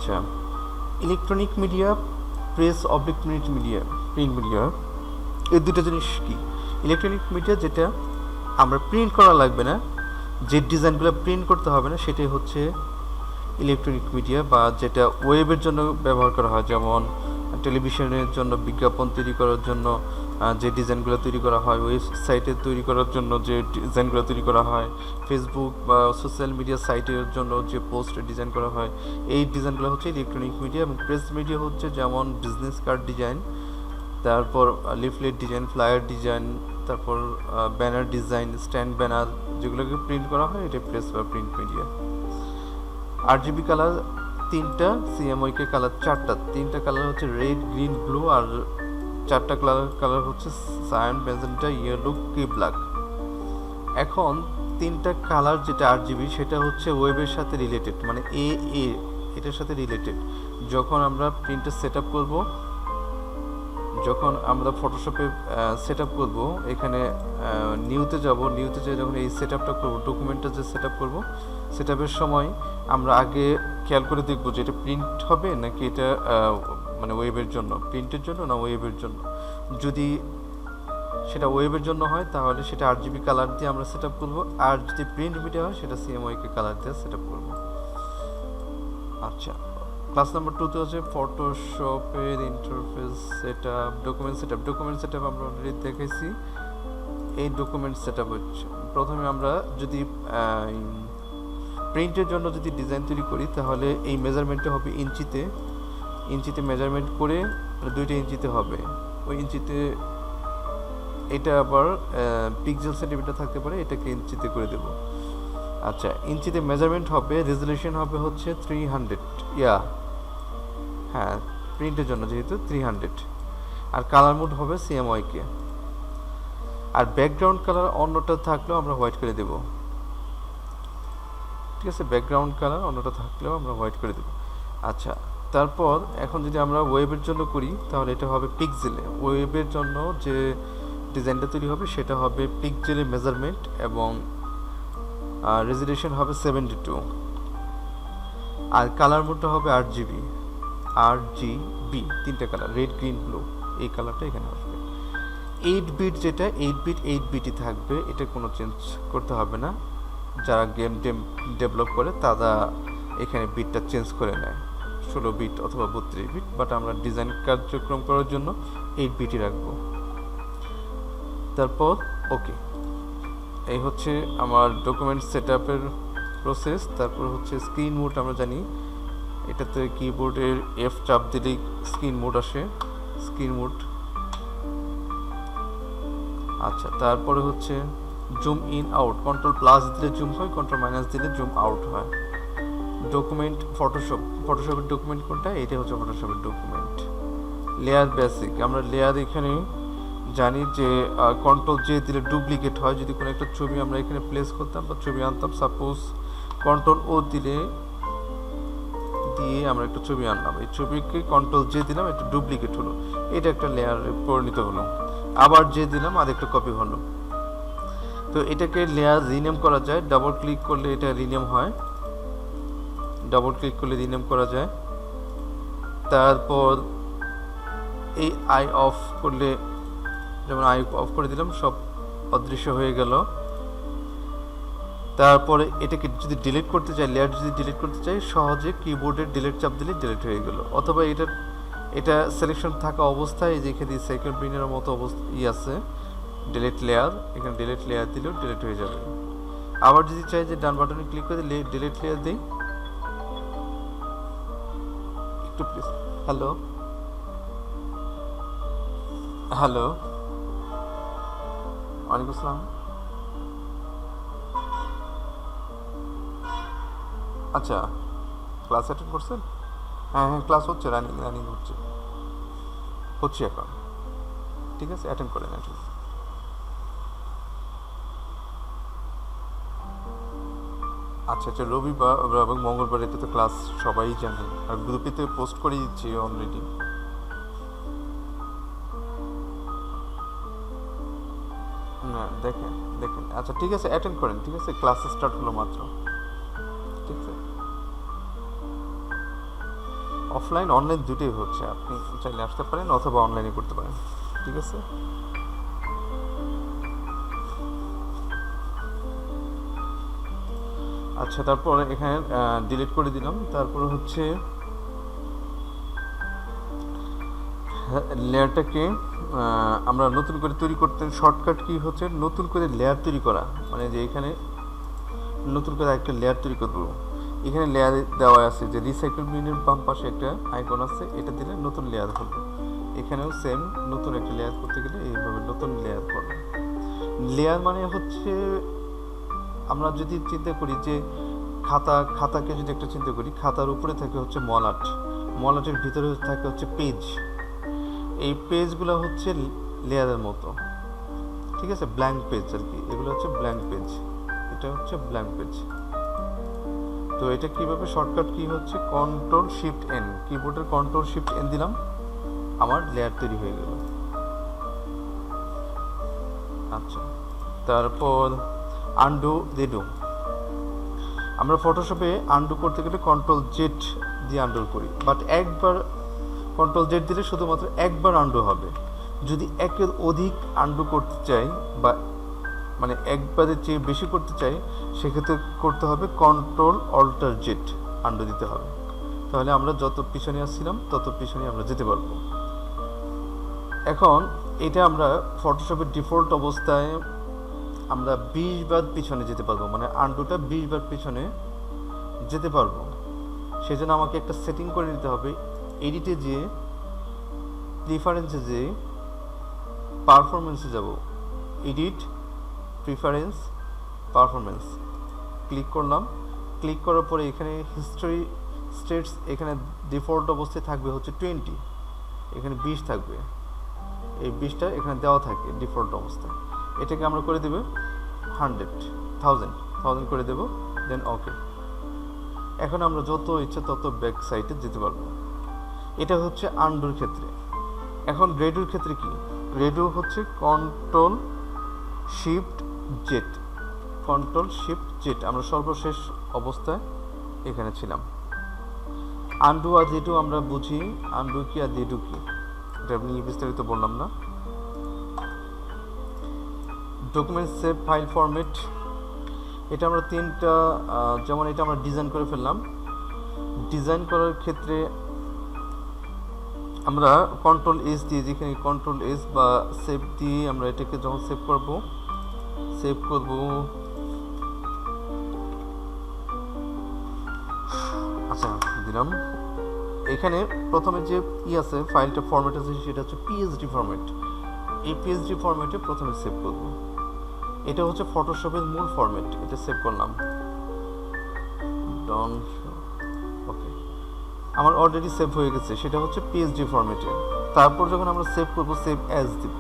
আচ্ছা, electronic media, print media, এই দুটো জিনিস কি? ইলেকট্রনিক মিডিয়া যেটা আমরা প্রিন্ট করা লাগবে না, যে ডিজাইনগুলো প্রিন্ট করতে হবে না, সেটাই হচ্ছে ইলেকট্রনিক মিডিয়া, বা যেটা ওয়েবের জন্য ব্যবহার করা হয়, যেমন টেলিভিশনের জন্য বিজ্ঞাপন তৈরি করার জন্য যে ডিজাইনগুলো তৈরি করা হয়, ওয়েবসাইটে তৈরি করার জন্য যে ডিজাইনগুলো তৈরি করা হয়, ফেসবুক বা সোশ্যাল মিডিয়া সাইটের জন্য যে পোস্টের ডিজাইন করা হয়, এই ডিজাইনগুলো হচ্ছে ইলেকট্রনিক মিডিয়া। এবং প্রেস মিডিয়া হচ্ছে যেমন বিজনেস কার্ড ডিজাইন, তারপর লিফলেট ডিজাইন, ফ্লায়ার ডিজাইন, তারপর ব্যানার ডিজাইন, স্ট্যান্ড ব্যানার, যেগুলোকে প্রিন্ট করা হয়, এটা প্রেস বা প্রিন্ট মিডিয়া। RGB কালার তিনটা, CMYK কালার চারটা। তিনটা কালার হচ্ছে রেড, গ্রিন, ব্লু, আর চারটা কালার হচ্ছে সায়ান, ম্যাজেন্টা, ইয়েলো, কি ব্ল্যাক। এখন তিনটা কালার যেটা RGB, সেটা হচ্ছে ওয়েবের সাথে রিলেটেড, মানে এটার সাথে রিলেটেড। যখন আমরা প্রিন্টার সেট আপ করবো, যখন আমরা ফটোশপে সেট আপ করবো, এখানে নিউতে যাব, নিউতে যেয়ে যখন এই সেট আপটা করবো, ডকুমেন্টটা যে সেট আপ করবো, সেট আপের সময় আমরা আগে খেয়াল করে দেখবো যে এটা প্রিন্ট হবে নাকি এটা মানে ওয়েবের জন্য, প্রিন্টের জন্য না ওয়েবের জন্য। যদি সেটা ওয়েবের জন্য হয় তাহলে সেটা RGB কালার দিয়ে আমরা সেট আপ করবো, আর যদি প্রিন্ট মিডিয়া হয় সেটা CMYK কালার দিয়ে সেট আপ করবো। আচ্ছা, ক্লাস নাম্বার 2 তে হচ্ছে ফটোশপের ইন্টারফেস সেটআপ, ডকুমেন্ট সেটআপ আমরা অলরেডি দেখেছি। এই ডকুমেন্ট সেটআপ হচ্ছে প্রথমে আমরা যদি প্রিন্টের জন্য যদি ডিজাইন তৈরি করি, তাহলে এই মেজারমেন্টটা হবে ইঞ্চিতে মেজারমেন্ট করে, 2টা ইঞ্চিতে হবে, ওই ইঞ্চিতে। এটা আবার পিক্সেল সেন্টিমিটার থাকতে পারে, এটাকে ইঞ্চিতে করে দেব। আচ্ছা, ইঞ্চিতে মেজারমেন্ট হবে, রেজলিউশন হবে হচ্ছে 300, হ্যাঁ, প্রিন্টের জন্য যেহেতু 300। আর কালার মোড হবে CMYK। আর ব্যাকগ্রাউন্ড কালার অন্যটা থাকলেও আমরা হোয়াইট করে দেব, ঠিক আছে? ব্যাকগ্রাউন্ড কালার অন্যটা থাকলেও আমরা হোয়াইট করে দেব। আচ্ছা, তারপর এখন যদি আমরা ওয়েবের জন্য করি, তাহলে এটা হবে পিক্সেলে। ওয়েবের জন্য যে ডিজাইনটা তৈরি হবে সেটা হবে পিক্সেলে মেজারমেন্ট, এবং রেজলিউশন হবে 72। আর কালার মোডটা হবে RGB, তিনটা কালার, রেড, গ্রিন, ব্লু, এই কালারটা এখানে আসবে। 8 বিট যেটা 8 বিটই থাকবে, এটা কোনো চেঞ্জ করতে হবে না। যারা গেম ডেভেলপ করে তারা এখানে বিটটা চেঞ্জ করে নেয়, 16 বিট অথবা 32 বিট, বাট আমরা ডিজাইন কার্যক্রম করার জন্য 8 বিটই রাখবো। তারপর ওকে, এই হচ্ছে আমার ডকুমেন্ট সেটআপের প্রসেস। তারপর হচ্ছে স্ক্রিন মোড, আমরা জানি এটাতে কিবোর্ডের F চাপ দিলেই স্ক্রিন মোড আসে, স্ক্রিন মোড। আচ্ছা, তারপরে হচ্ছে জুম ইন আউট, কন্ট্রোল+ দিলে জুম হয়, কন্ট্রোল- দিলে জুম আউট হয়। ডকুমেন্ট ফটোশপের ডকুমেন্ট কোনটা? এটা হচ্ছে ফটোশপের ডকুমেন্ট। লেয়ার বেসিক, আমরা লেয়ার এখানে জানি যে Ctrl+J দিলে ডুপ্লিকেট হয়। যদি কোনো একটা ছবি আমরা এখানে প্লেস করতাম বা ছবি আনতাম, সাপোজ Ctrl+O দিয়ে আমরা একটা ছবি আনলাম, এই ছবিকে Ctrl+J দিলাম, একটা ডুপ্লিকেট হলো, এটা একটা লেয়ারে পরিণত হলো। আবার J দিলাম, আর একটা কপি হলো। তো এটাকে লেয়ার রিনেম করা যায়, ডাবল ক্লিক করলে এটা রিনেম হয়, রিনেম করা যায়। তারপর এই আই অফ করলে, যেমন আই অফ করে দিলাম, সব অদৃশ্য হয়ে গেল। তারপরে এটাকে যদি ডিলিট করতে চাই, লেয়ার যদি ডিলিট করতে চাই, সহজে কিবোর্ডের ডিলিট চাপ দিলে ডিলিট হয়ে গেল। অথবা এটা সিলেকশন থাকা অবস্থায় যেখানে সেকেন্ড বিনের মতো অবস্থা আছে, ডিলিট লেয়ার, এখানে ডিলিট লেয়ার দিলেও ডিলিট হয়ে যাবে। আবার যদি চাই যে ডান বাটনে ক্লিক করে ডিলিট লেয়ার দিই, একটু প্লিজ, হ্যালো, ওয়ালাইকুম আসসালাম। আচ্ছা, ক্লাস অ্যাটেন্ড করছেন? হ্যাঁ, ক্লাস হচ্ছে, রানিং হচ্ছে এখন, ঠিক আছে, অ্যাটেন্ড করেন। আচ্ছা, রবিবার এবং মঙ্গলবার এটা তো ক্লাস সবাই জানে, আর গ্রুপেতে পোস্ট করে দিচ্ছি অলরেডি। না, দেখেন, আচ্ছা ঠিক আছে, অ্যাটেন্ড করেন, ঠিক আছে, ক্লাস স্টার্ট হলো মাত্র, ঠিক আছে। অফলাইন অনলাইন দুটোই হচ্ছে, আপনি চাইলে আসতে পারেন অথবা অনলাইনে করতে পারেন, ঠিক আছে। আচ্ছা, তারপর এখানে ডিলিট করে দিলাম। তারপর হচ্ছে লেয়ারটাকে আমরা নতুন করে তৈরি করতে শর্টকাট কি হচ্ছে নতুন করে লেয়ার তৈরি করা, মানে যে এখানে নতুন করে একটা লেয়ার তৈরি করবো। এখানে লেয়ার দেওয়া আছে যে রিসাইকেল বিনের বাম পাশে একটা আইকন আছে, এটা দিলে নতুন লেয়ার হবে। এখানেও সেম নতুন একটা লেয়ার করতে গেলে এইভাবে নতুন লেয়ার করবে। লেয়ার মানে হচ্ছে আমরা যদি চিন্তা করি যে খাতাকে যদি একটা চিন্তা করি, খাতার উপরে থাকে হচ্ছে মলাট, মলাটের ভিতরে থাকে হচ্ছে পেজ। এই পেজগুলো হচ্ছে লেয়ারের মতো, ঠিক আছে, ব্ল্যাঙ্ক পেজ আর কি, এগুলো হচ্ছে ব্ল্যাঙ্ক পেজ, এটা হচ্ছে ব্ল্যাঙ্ক পেজ। তো এটা কিভাবে শর্টকাট কি হচ্ছে কন্ট্রোল শিফট এন, কিবোর্ডের কন্ট্রোল শিফট এন দিলাম, আমার লেয়ার তৈরি হয়ে গেল। আচ্ছা, তারপর আনডু রিডু। আমরা ফটোশপে আনডু করতে গেলে কন্ট্রোল জেড দিয়ে আনডু করি, বাট একবার কন্ট্রোল জেড দিলে শুধুমাত্র একবার আনডু হবে। যদি একের অধিক আনডু করতে চাই বা মানে একবারের চেয়ে বেশি করতে চাই, সেক্ষেত্রে করতে হবে কন্ট্রোল অল্টার জেড, আনডু দিতে হবে। তাহলে আমরা যত পিছনে আসছিলাম তত পিছনে আমরা যেতে পারবো। এখন এটা আমরা ফটোশপের ডিফল্ট অবস্থায় আমরা 20 বার পিছনে যেতে পারবো, মানে আনডুটা 20 বার পিছনে যেতে পারবো। সেজন্য আমাকে একটা সেটিং করে নিতে হবে। এডিটে যেয়ে প্রিফারেন্সে যেয়ে পারফরমেন্সে যাব, এডিট প্রিফারেন্স পারফরমেন্স ক্লিক করলাম। ক্লিক করার পরে এখানে হিস্টোরি স্টেটস, এখানে ডিফল্ট অবস্থায় থাকবে হচ্ছে 20, এখানে 20 থাকবে, এই 20টা এখানে দেওয়া থাকে ডিফল্ট অবস্থায়। এটাকে আমরা করে দেব 1000 করে দেব, দেন ওকে। এখন আমরা যত ইচ্ছা তত ব্যাক সাইডে যেতে পারবো। এটা হচ্ছে আনডুর ক্ষেত্রে। এখন রেডুর ক্ষেত্রে কি, রেডু হচ্ছে control shift Z, control shift Z, আমরা সর্বশেষ অবস্থায় এখানে ছিলাম। আনডু আর রিডু আমরা বুঝি, আনডু কি আর রিডু কি এটা আমি বিস্তারিত বললাম না। ডকুমেন্ট সেভ ফাইল ফরম্যাট, এটা আমরা তিনটা, যেমন এটা আমরা ডিজাইন করে ফেললাম। ডিজাইন করার ক্ষেত্রে আমরা কন্ট্রোল এস দিয়ে, যেখানে কন্ট্রোল এস বা সেভ দিয়ে আমরা এটাকে যখন সেভ করব আচ্ছা দিলাম। এখানে প্রথমে যে আছে ফাইলটা ফরম্যাট আছে সেটা হচ্ছে পিএসডি ফরম্যাট। এই পিএসডি ফরম্যাটে প্রথমে সেভ করব। এটা হচ্ছে ফটোশপের মূল ফরম্যাট, এটা সেভ করলাম। ডন ওকে, আমার অলরেডি সেভ হয়ে গেছে, সেটা হচ্ছে পিএসডি ফরম্যাটে। তারপর যখন আমরা সেভ করব, সেভ অ্যাজ দিব।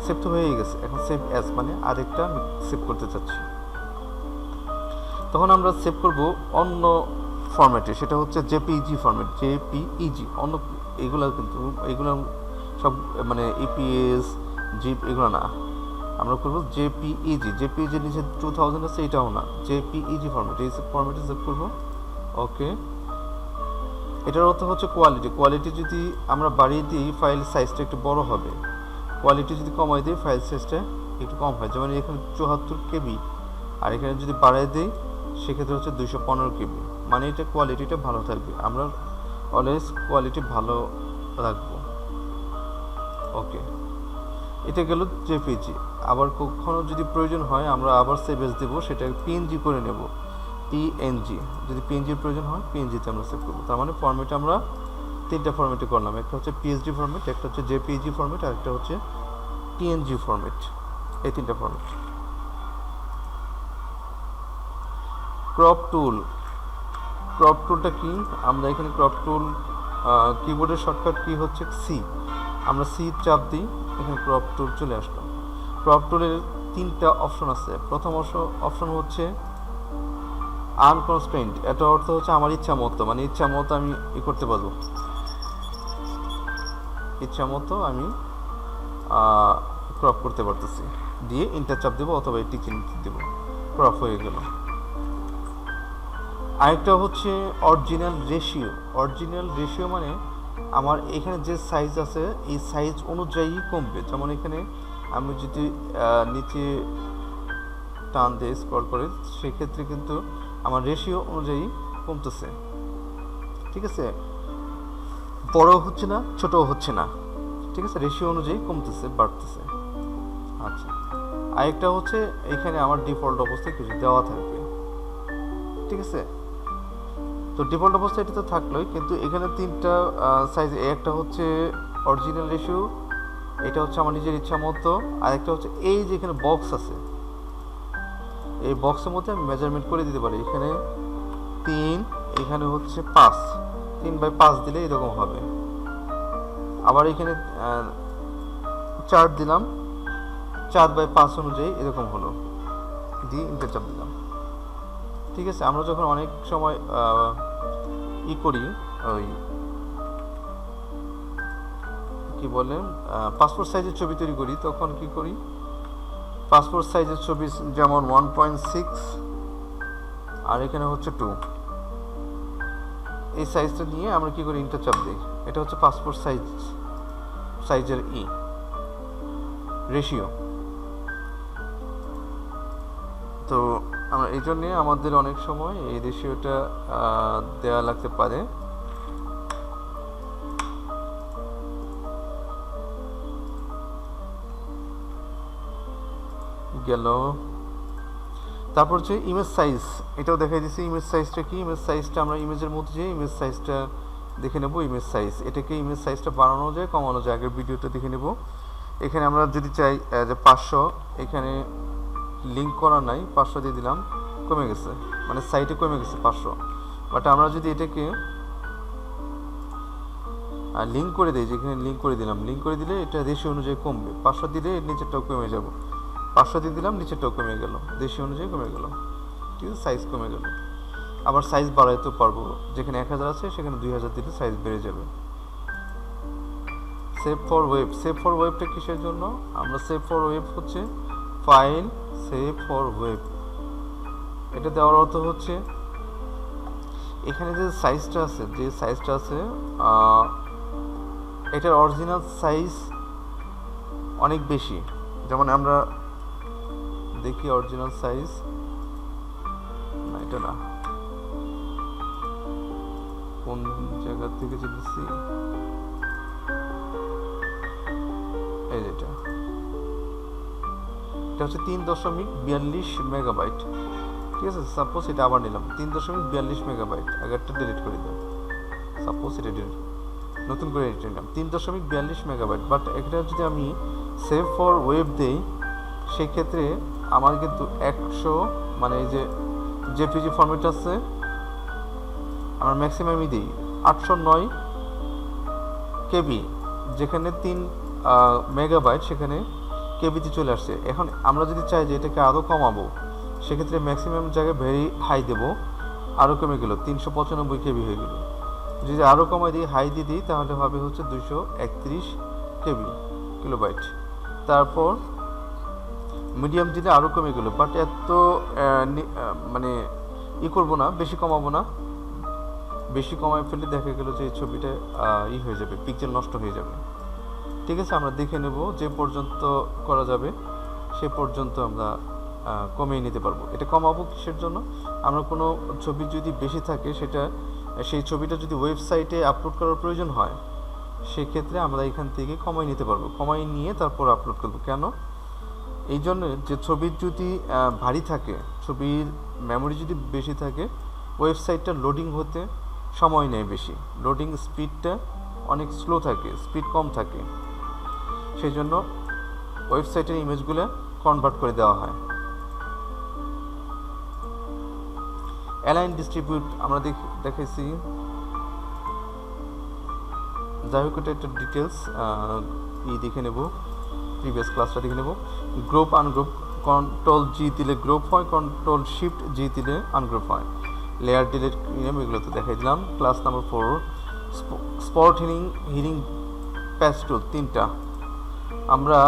সেভ তো হয়ে গেছে, এখন সেভ অ্যাজ মানে আরেকটা আমি সেভ করতে চাচ্ছি। তখন আমরা সেভ করব অন্য ফরম্যাটে, সেটা হচ্ছে জেপিইজি ফরম্যাট, জেপিইজি। অন্য এগুলো কিন্তু এগুলো সব মানে ইপিএস জিপ এগুলো না, আমরা করবো জেপিইজি। জেপিইজির নিচে 2000 আছে, এটাও না, জেপিইজি ফরম্যাট, এই ফরম্যাটে সেভ করবো। ওকে, এটার অর্থ হচ্ছে কোয়ালিটি। কোয়ালিটি যদি আমরা বাড়িয়ে দিই ফাইল সাইজটা একটু বড় হবে, কোয়ালিটি যদি কমাই দিই ফাইল সাইজটা একটু কম হয়। যেমন এখানে 74 কেবি, আর এখানে যদি বাড়াই দিই সেক্ষেত্রে হচ্ছে 215 কেবি, মানে এটা কোয়ালিটিটা ভালো থাকবে। আমরা অলওয়েজ কোয়ালিটি ভালো রাখবো। ওকে, এটা গেল জেপিজি। আবার কখনো যদি প্রয়োজন হয় আমরা আবার সেভ এস দেবো, সেটা পিএনজি করে নেব, পিএনজি। যদি পিএনজির প্রয়োজন হয় পিএনজিতে আমরা সেভ করবো। তার মানে ফরম্যাটে আমরা তিনটা ফরম্যাটে করলাম, একটা হচ্ছে পিএসডি ফরম্যাট, একটা হচ্ছে জেপিজি ফরম্যাট, আর একটা হচ্ছে পিএনজি ফরম্যাট। এই তিনটা ফরম্যাট। ক্রপ টুল, ক্রপ টুলটা কি, আমরা এখানে ক্রপ টুল কিবোর্ডের শর্টকাট কি হচ্ছে সি, আমরা সি চাপ দিই, এখানে ক্রপ টুল চলে আসলো। ক্রপ টুলের তিনটা অপশন আছে। প্রথম অপশন হচ্ছে আনকনস্ট্রেন্ট, এটা অর্থ হচ্ছে আমার ইচ্ছা মতো, মানে ইচ্ছা মতো আমি করতে পারবো, ইচ্ছা মতো আমি ক্রপ করতে পারতেছি। দিয়ে ইন্টার চাপ দেবো অথবা টিক চিহ্ন দেবো, ক্রপ হয়ে গেল। আরেকটা হচ্ছে অরিজিনাল রেশিও মানে আমার এখানে যে সাইজ আছে এই সাইজ অনুযায়ী কমবে। যেমন এখানে আমি যদি নিচে টান দিয়ে স্ক্রল করে, সেক্ষেত্রে কিন্তু আমার রেশিও অনুযায়ী কমতেছে। ঠিক আছে, বড়ও হচ্ছে না, ছোটও হচ্ছে না। ঠিক আছে, রেশিও অনুযায়ী কমতেছে, বাড়তেছে। আচ্ছা, আরেকটা হচ্ছে এখানে আমার ডিফল্ট অবস্থায় কিছু দেওয়া থাকবে। ঠিক আছে, তো ডিফল্ট অবস্থায় এটা তো থাকলোই, কিন্তু এখানে তিনটা সাইজ, একটা হচ্ছে অরিজিনাল রেশিও, এটা হচ্ছে আমার নিজের ইচ্ছা মতো, আরেকটা হচ্ছে এই যে এখানে বক্স আছে, এই বক্সের মধ্যে আমি মেজারমেন্ট করে দিতে পারি। এখানে 3, এখানে হচ্ছে 5, 3/5 দিলে এরকম হবে। আবার এখানে 4 দিলাম, 4/5 অনুযায়ী এরকম হলো, দিয়ে ইন্টারচাপ দিলাম। ঠিক আছে, আমরা যখন অনেক সময় করি, ওই কি বলে পাসপোর্ট সাইজের ছবি তৈরি করি, তখন কি করি, পাসপোর্ট সাইজের ছবি যেমন 1.6 আর এখানে হচ্ছে 2, এই সাইজটা নিয়ে আমরা কি করি, ইন্টারচাপ দিই। এটা হচ্ছে পাসপোর্ট সাইজের রেশিও। তো আমরা এই জন্যে আমাদের অনেক সময় এই রেশিওটা দেওয়া লাগতে পারে। গেল। তারপর হচ্ছে ইমেজ সাইজ, এটাও দেখাই দিচ্ছি। ইমেজ সাইজটা কি, ইমেজ সাইজটা আমরা ইমেজের মধ্যে যে ইমেজ সাইজটা দেখে নেব। ইমেজ সাইজ, এটাকে ইমেজ সাইজটা বাড়ানো যায়, কমানো যায়, আগের ভিডিওটা দেখে নেব। এখানে আমরা যদি চাই যে 500, এখানে লিঙ্ক করা নাই, 500 দিয়ে দিলাম, কমে গেছে, মানে সাইটে কমে গেছে 500। বাট আমরা যদি এটাকে লিঙ্ক করে দিই, যেখানে লিঙ্ক করে দিলাম, লিঙ্ক করে দিলে এটা রেশিও অনুযায়ী কমবে। 500 দিলে এর নিচেরটাও কমে যাব, 500 দিয়ে দিলাম, নিচেরটাও কমে গেল, রেশিও অনুযায়ী কমে গেল। ঠিক আছে, সাইজ কমে গেল। আবার সাইজ বাড়াইতে পারবো, যেখানে 1000 আছে সেখানে 2000 দিলে সাইজ বেড়ে যাবে। সেভ ফর ওয়েবটা কিসের জন্য? আমরা সেভ ফর ওয়েব হচ্ছে ফাইল সেভ ফর ওয়েব, এটা দেওয়ার অর্থ হচ্ছে এখানে যে সাইজটা আছে এটার অরিজিনাল সাইজ অনেক বেশি। যেমন আমরা দেখি অরিজিনাল সাইজ, না এটা না, কোন জায়গা থেকে দিচ্ছি, এই যেটা, এটা হচ্ছে 3.42 মেগাবাইট। ঠিক আছে, সাপোজ এটা আবার নিলাম 3.42 মেগাবাইট, আগেরটা ডিলিট করে দিলাম, সাপোজ এটা ডিলিট, নতুন করে এডিট নিলাম 3.42 মেগাবাইট। বাট এটা যদি আমি সেভ ফর ওয়েব দেই, সেক্ষেত্রে আমার কিন্তু 100, মানে এই যে জেপিজি ফরম্যাট আছে, আমার ম্যাক্সিমামই দিই 809 কেবি, যেখানে 3 মেগাবাইট সেখানে কেবিতে চলে আসছে। এখন আমরা যদি চাই যে এটাকে আরও কমাবো, সেক্ষেত্রে ম্যাক্সিমাম জায়গায় ভেরি হাই দেবো, আরও কমে গেল 395 কেবি হয়ে গেল। যদি আরও কমাই দিই, হাই দিয়ে দিই, তাহলে হবে হচ্ছে 231 কিলোবাইট। তারপর মিডিয়াম দিলে আরও কমে গেল, বাট এত মানে করবো না, বেশি কমাবো না। বেশি কমায় ফেলে দেখা গেল যে এই ছবিটা হয়ে যাবে, পিক্সেল নষ্ট হয়ে যাবে। ঠিক আছে, আমরা দেখে নেব যে পর্যন্ত করা যাবে সে পর্যন্ত আমরা কমিয়ে নিতে পারবো। এটা কমাবো কিসের জন্য? আমরা কোনো ছবি যদি বেশি থাকে, সেই ছবিটা যদি ওয়েবসাইটে আপলোড করার প্রয়োজন হয়, সেক্ষেত্রে আমরা এখান থেকে কমাই নিতে পারবো। কমাই নিয়ে তারপর আপলোড করবো। কেন? এই জন্য যে ছবির যদি ভারী থাকে, ছবির মেমোরি যদি বেশি থাকে, ওয়েবসাইটটা লোডিং হতে সময় নেয় বেশি, লোডিং স্পিডটা অনেক স্লো থাকে, স্পিড কম থাকে। সেই জন্য ওয়েবসাইটের ইমেজগুলো কনভার্ট করে দেওয়া হয়। অ্যালাইন ডিস্ট্রিবিউট আমরা দেখেছি, যাই হোক, এটা একটা ডিটেলস দেখে নেব, প্রিভিয়াস ক্লাসটা দেখে নেব। গ্রুপ আনগ্রুপ, কন্ট্রোল জি দিলে গ্রুপ হয়, কন্ট্রোল শিফট জি দিলে আনগ্রুপ হয়। লেয়ার ডিলেট, এগুলো তো দেখাই দিলাম। ক্লাস নাম্বার 4, স্পট হিলিং প্যাচ টুল 3টা। আমরা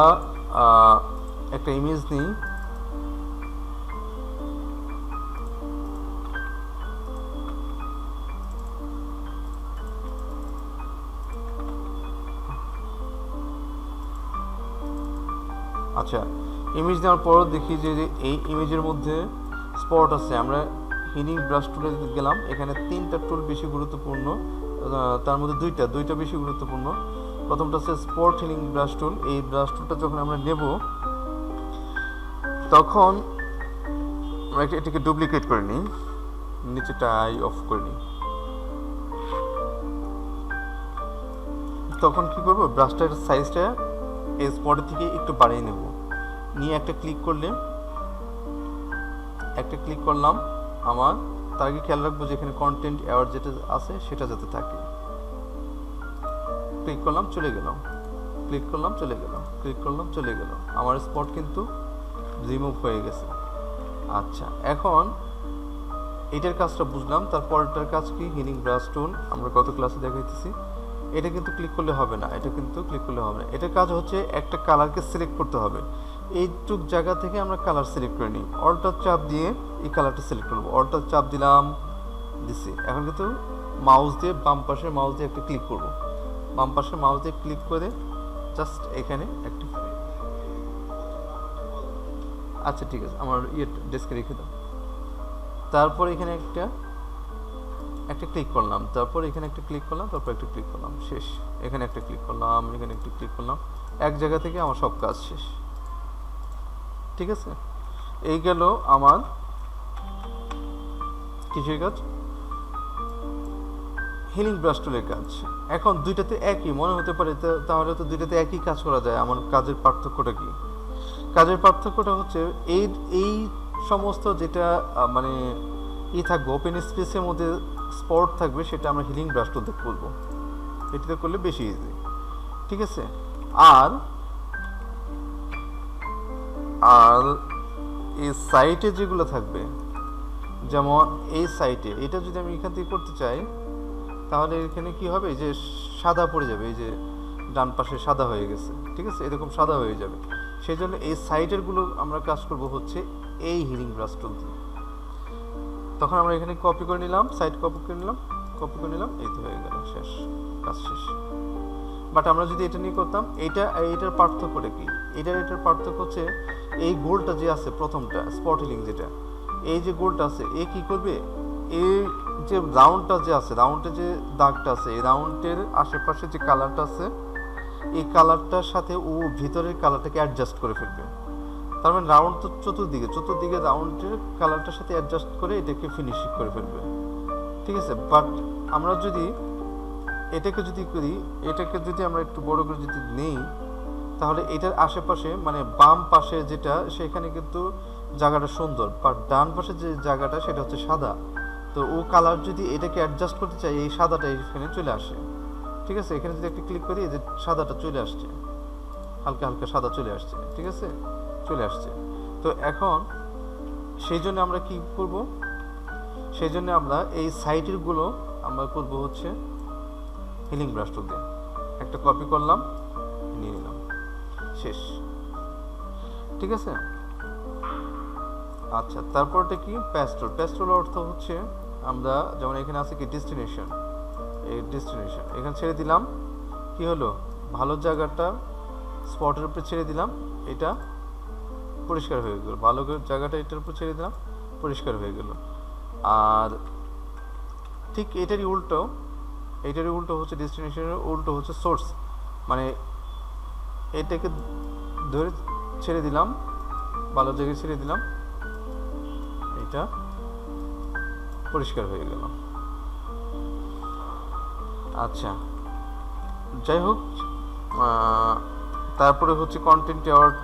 একটা ইমেজ নিই, আচ্ছা, ইমেজ দেওয়ার পর দেখি যে এই ইমেজের মধ্যে স্পট আছে। আমরা হিলিং ব্রাশ টুলে গেলাম, এখানে 3টা টুল বেশি গুরুত্বপূর্ণ, তার মধ্যে দুইটা বেশি গুরুত্বপূর্ণ। প্রথমটা হচ্ছে স্পট হিলিং ব্রাশ টুল। এই ব্রাশ টুলটা যখন আমরা নেব তখন আমরা এটাকে ডুপ্লিকেট করে নিই, নিচেটা আই অফ করে নিই। তখন কি করব, ব্রাশটার সাইজটা এই স্পটের থেকে একটু বাড়িয়ে নেব, নিয়ে একটা ক্লিক করলাম আমার। তার আগে খেয়াল রাখবো যেখানে কন্টেন্ট অ্যাওয়ার্ড যেটা আছে সেটা যাতে থাকে। ক্লিক করলাম, চলে গেল, ক্লিক করলাম, চলে গেল, ক্লিক করলাম, চলে গেল। আমার স্পট কিন্তু রিমুভ হয়ে গেছে। আচ্ছা, এখন এটার কাজটা বুঝলাম। তারপরটার কাজ কি, হিলিং ব্রাশ টুল আমরা গত ক্লাসে দেখাইতেছি। এটা কিন্তু ক্লিক করলে হবে না, এটার কাজ হচ্ছে একটা কালারকে সিলেক্ট করতে হবে। এইটুক জায়গা থেকে আমরা কালার সিলেক্ট করে নিই, অল্টার চাপ দিয়ে এই কালারটা সিলেক্ট করবো। অল্টার চাপ দিছি। এখন কিন্তু মাউস দিয়ে বাম পাশে মাউস দিয়ে একটা ক্লিক করবো, বাম পাশে মাউস দিয়ে ক্লিক করে জাস্ট এখানে একটা, আচ্ছা ঠিক আছে, আমার ডেস্কে রেখে দাও। তারপর এখানে একটা ক্লিক করলাম, তারপর এখানে একটা ক্লিক করলাম, তারপর একটা ক্লিক করলাম, শেষ। এখানে একটা ক্লিক করলাম, এখানে একটা ক্লিক করলাম, এক জায়গা থেকে আমার সব কাজ শেষ। ঠিক আছে, এই গেল আমার কিসের কাজ, হিলিং ব্রাশ টুলের কাজ। এখন দুইটাতে একই মনে হতে পারে, তাহলে তো দুইটাতে একই কাজ করা যায়। আমার কাজের পার্থক্যটা কি? কাজের পার্থক্যটা হচ্ছে এই সমস্ত যেটা মানে থাকবে ওপেন স্পেসের মধ্যে স্পট থাকবে, সেটা আমরা হিলিং ব্রাশ টুল দিয়ে করবো। এটিতে করলে বেশি ইজি। ঠিক আছে, আর এই সাইটে যেগুলো থাকবে, যেমন এই সাইটে এটা যদি আমি এখান থেকে করতে চাই, তাহলে এখানে কি হবে, যে সাদা পড়ে যাবে, এই যে ডান পাশে সাদা হয়ে গেছে। ঠিক আছে, এরকম সাদা হয়ে যাবে। সেই জন্য এই সাইটেরগুলো আমরা কাজ করব হচ্ছে এই হিলিং ব্রাশ টুল দিয়ে। তখন আমরা এখানে কপি করে নিলাম, সাইট কপি করে নিলাম, এই তো হয়ে গেল, শেষ, কাজ শেষ। বাট আমরা যদি এটা নিয়ে করতাম, এইটার পার্থক্যটা কি? এটার পার্থক্য হচ্ছে এই গোলটা যে আছে প্রথমটা স্পট হিলিং যেটা, এই যে গোলটা আছে, এ কি করবে, এই যে রাউন্ডটা যে আছে, রাউন্ডে যে দাগটা আছে, এই রাউন্ডের আশেপাশে যে কালারটা আছে, এই কালারটার সাথে ও ভিতরের কালারটাকে অ্যাডজাস্ট করে ফেলবে। তার মানে রাউন্ড তো চতুর্দিকে রাউন্ডের কালারটার সাথে অ্যাডজাস্ট করে এটাকে ফিনিশিং করে ফেলবে। ঠিক আছে, বাট আমরা যদি এটাকে যদি আমরা একটু বড় করে যদি নেই, তাহলে এটার আশেপাশে মানে বাম পাশে যেটা, সেখানে কিন্তু জায়গাটা সুন্দর, বাট ডান পাশে যে জায়গাটা সেটা হচ্ছে সাদা। তো ও কালার যদি এটাকে অ্যাডজাস্ট করতে চাই, এই সাদাটা এখানে চলে আসে। ঠিক আছে, এখানে যদি একটা ক্লিক করি, এই যে সাদাটা চলে আসছে, হালকা হালকা সাদা চলে আসছে। ঠিক আছে, চলে আসছে। তো এখন সেই জন্য আমরা কি করব, সেই জন্য আমরা এই সাইটেরগুলো আমরা করব হচ্ছে হিলিং ব্রাশ টুল দিয়ে। একটা কপি করলাম, নিয়ে নিলাম, শেষ। ঠিক আছে, আচ্ছা, তারপরটা কি, প্যাস্টেল অর্থ হচ্ছে আমরা যেমন এখানে আছে কি ডেস্টিনেশন, এই ডেস্টিনেশন এখানে ছেড়ে দিলাম, কি হলো, ভালো জায়গাটা স্পটের উপরে ছেড়ে দিলাম, এটা পরিষ্কার হয়ে গেল। ভালো জায়গাটা এটার উপর ছেড়ে দিলাম, পরিষ্কার হয়ে গেল। আর ঠিক এটারই উল্টো হচ্ছে ডেস্টিনেশনের উল্টো হচ্ছে সোর্স, মানে এটাকে ধরে ছেড়ে দিলাম, ভালো জায়গায় ছেড়ে দিলাম, এটা পরিষ্কার হয়ে গেল। আচ্ছা, যাই হোক, তারপরে হচ্ছে কন্টেন্ট অ্যাওয়ার্ড।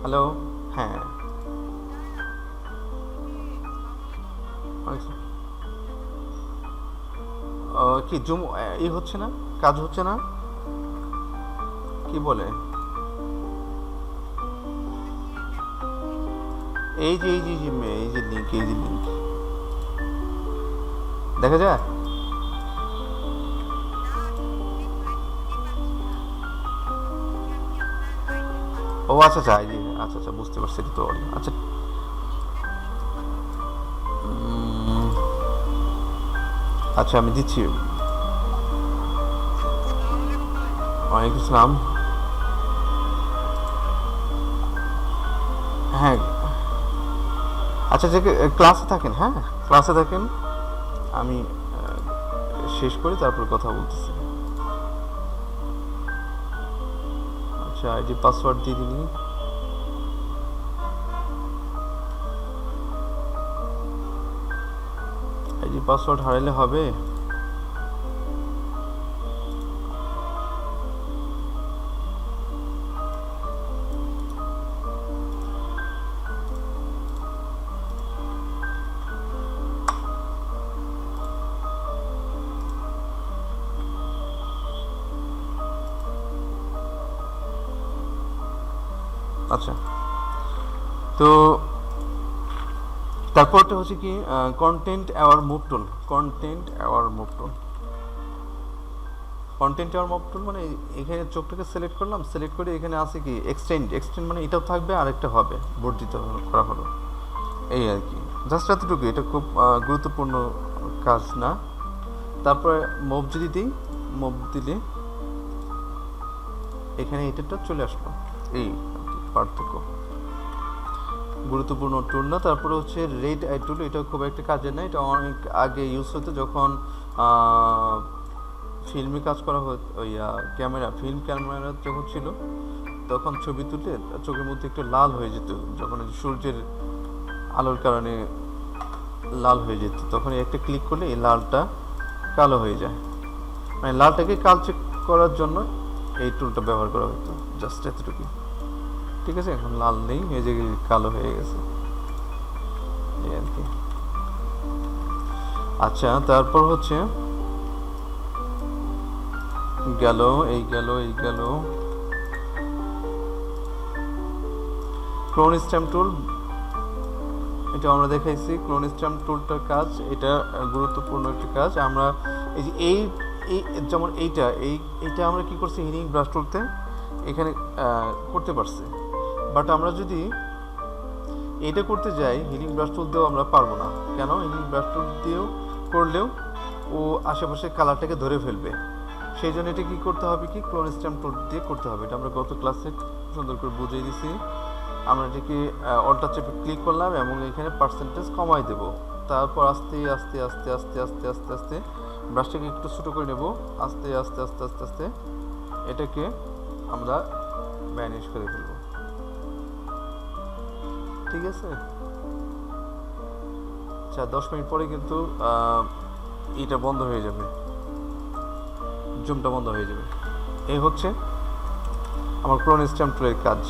হ্যালো, হ্যাঁ, কি জুম হচ্ছে না, কাজ হচ্ছে না, কি বলে, এই যে লিঙ্ক দেখা যায়। আচ্ছা আচ্ছা এই যে আচ্ছা আচ্ছা বুঝতে পারছি, এটা তো আচ্ছা। উম, আচ্ছা আমি দিচ্ছি। ওয়ালাইকুম আসসালাম। হ্যাঁ আচ্ছা, যে ক্লাসে থাকেন, হ্যাঁ ক্লাসে থাকেন, আমি শেষ করি তারপর কথা বলতেছি। আচ্ছা আইডি পাসওয়ার্ড দিয়ে দিবি। আইডি পাসওয়ার্ড হারাইলে হবে? আচ্ছা, তো তারপরটা হচ্ছে কি content aware move tool. Content aware move tool, content aware move tool মানে এখানে চোখটাকে সিলেক্ট করলাম, সিলেক্ট করে এখানে আছে কি এক্সটেন্ড। এক্সটেন্ড মানে এটাও থাকবে আরেকটা হবে, বর্ধিত করা হলো, এই আর কি। জাস্ট এতটুকু, এটা খুব গুরুত্বপূর্ণ কাজ না। তারপরে মুভ যদি দিই, মুভ দিলে এখানে এটাটা চলে আসলো, এই পার্থক্য। গুরুত্বপূর্ণ টুল না। তারপরে হচ্ছে রেড আই টুল, এটা খুব একটা কাজের না, এটা অনেক আগে ইউজ হতো যখন ফিল্মে কাজ করা হতো, ওই ক্যামেরা, ফিল্ম ক্যামেরা যখন ছিল তখন ছবি তুললে চোখের মধ্যে একটু লাল হয়ে যেত, যখন সূর্যের আলোর কারণে লাল হয়ে যেত, তখন একটা ক্লিক করলে এই লালটা কালো হয়ে যায়, মানে লালটাকে কালচে করার জন্য এই টুলটা ব্যবহার করা হতো। জাস্ট এতটুকু, ঠিক আছে। এখন লাল নেই, এই যে কালো হয়ে গেছে, এই আর কি। আচ্ছা তারপর হচ্ছে গেল, এই গেল, এই গেল। ক্লোন স্ট্যাম্প টুল, এটা আমরা দেখাইছি। ক্লোন স্ট্যাম্প টুলটার কাজ, এটা গুরুত্বপূর্ণ একটা কাজ। আমরা এই যে এই যেমন এইটা আমরা কি করছি, হিলিং ব্রাশ টুলতে এখানে করতে পারছি, বাট আমরা যদি এটা করতে যাই হিলিং ব্রাশ টুল দিয়েও আমরা পারবো না। কেন? হিলিং ব্রাশ টুল দিয়েও করলেও ও আশেপাশে কালারটাকে ধরে ফেলবে, সেই জন্য এটা কী করতে হবে, কি ক্লোন স্ট্যাম্প টুল দিয়ে করতে হবে। এটা আমরা গত ক্লাসে সুন্দর করে বুঝিয়ে দিছি। আমরা এটাকে অল্টার চেপে ক্লিক করলাম এবং এখানে পার্সেন্টেজ কমাই দেব। তারপর আস্তে আস্তে আস্তে আস্তে আস্তে আস্তে আস্তে ব্রাশটাকে একটু ছোটো করে নেব, আস্তে আস্তে আস্তে আস্তে আস্তে এটাকে আমরা ভ্যানিশ করে ফেলব, ঠিক আছে। আচ্ছা 10 মিনিট পরে কিন্তু এটা বন্ধ হয়ে যাবে, জুমটা বন্ধ হয়ে যাবে। এই হচ্ছে আমার ক্লোন স্ট্যাম্প টুলের কাজ।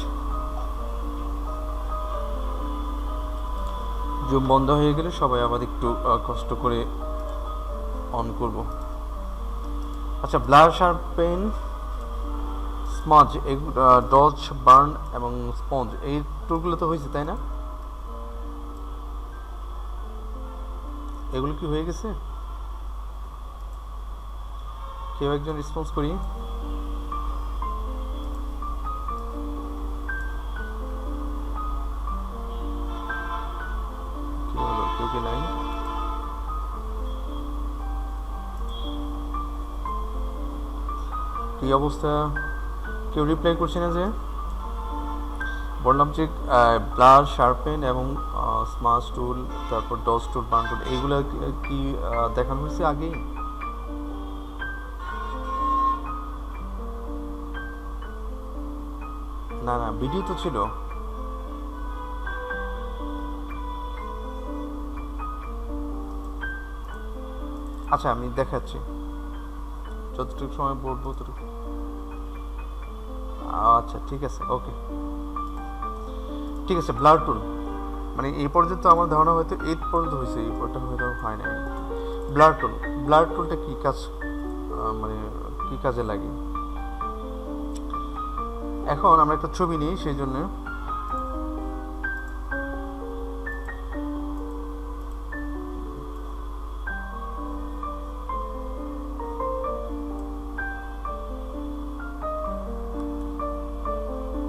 জুম বন্ধ হয়ে গেলে সবাই আবার একটু কষ্ট করে অন করব। আচ্ছা blur, sharpen, sponge, dodge, burn এবং স্পঞ্জ, এই টুলগুলো তো হয়েছে তাই না? এগুলো কি হয়ে গেছে? কেউ একজন রেসপন্স করি। কেউ কি নাই? কি অবস্থা? কেউ রিপ্লাই করছে না যে? বললাম যে ব্লার, শার্পেন এবং স্মাশ টুল, তারপর ডজ টুল, বার্ন টুল, এইগুলো কি দেখানো হয়েছে আগেই? না না, ভিডিও তো ছিল। আচ্ছা আমি দেখাচ্ছি, যতটুকু সময় বলবো ততটুকু। আচ্ছা ঠিক আছে, ওকে ঠিক আছে। ব্লার টুল মানে এই পর্যন্ত আমার ধারণা হয়তো 8 পর্যন্ত হয়েছে, এই পরটা হয়তো হয় না। ব্লার টুল, ব্লার টুলটা কী কাজ, মানে কী কাজে লাগে? এখন আমরা একটা ছবি নিই, সেই জন্য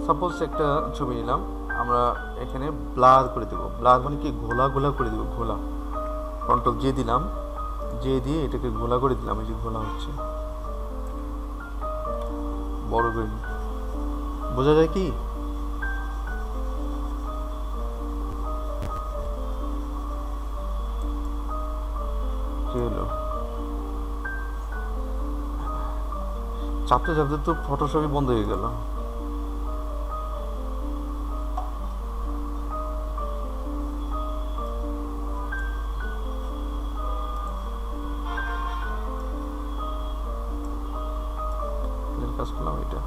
সাপোজ একটা ছবি নিলাম, আমরা এখানে ব্লার করে দেবো। ব্লার মানে কি, ঘোলা ঘোলা করে দেবো, ঘোলা। কন্ট্রোল জে দিলাম, জে দিয়ে এটাকে ঘোলা করে দিলাম, এই যে ঘোলা হচ্ছে, বড় করে বোঝা যায় কি? কি হলো? চাপতে চাপতে তো ফটোশপই বন্ধ হয়ে গেল। কাজ করলাম এটা,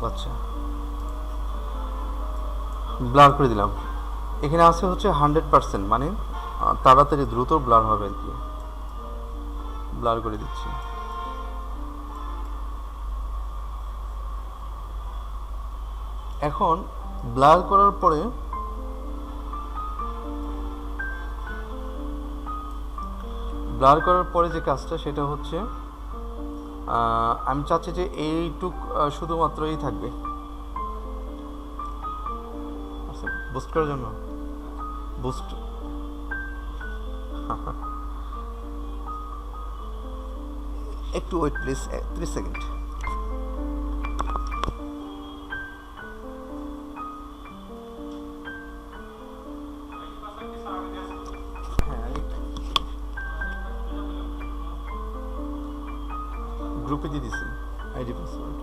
আচ্ছা ব্লার করে দিলাম। এখানে আছে হচ্ছে 100%, মানে তাড়াতাড়ি দ্রুত ব্লার হবে আর কি। ব্লার করে দিচ্ছি। এখন ব্লার করার পরে যে কাজটা, সেটা হচ্ছে আমি চাচ্ছি যে এইটুক শুধুমাত্র এই থাকবে বুস্ট করার জন্য। বুস্ট একটু ওয়েট প্লিজ, 30 সেকেন্ড। গ্রুপে দিয়ে দিছি আইডি পাসওয়ার্ড।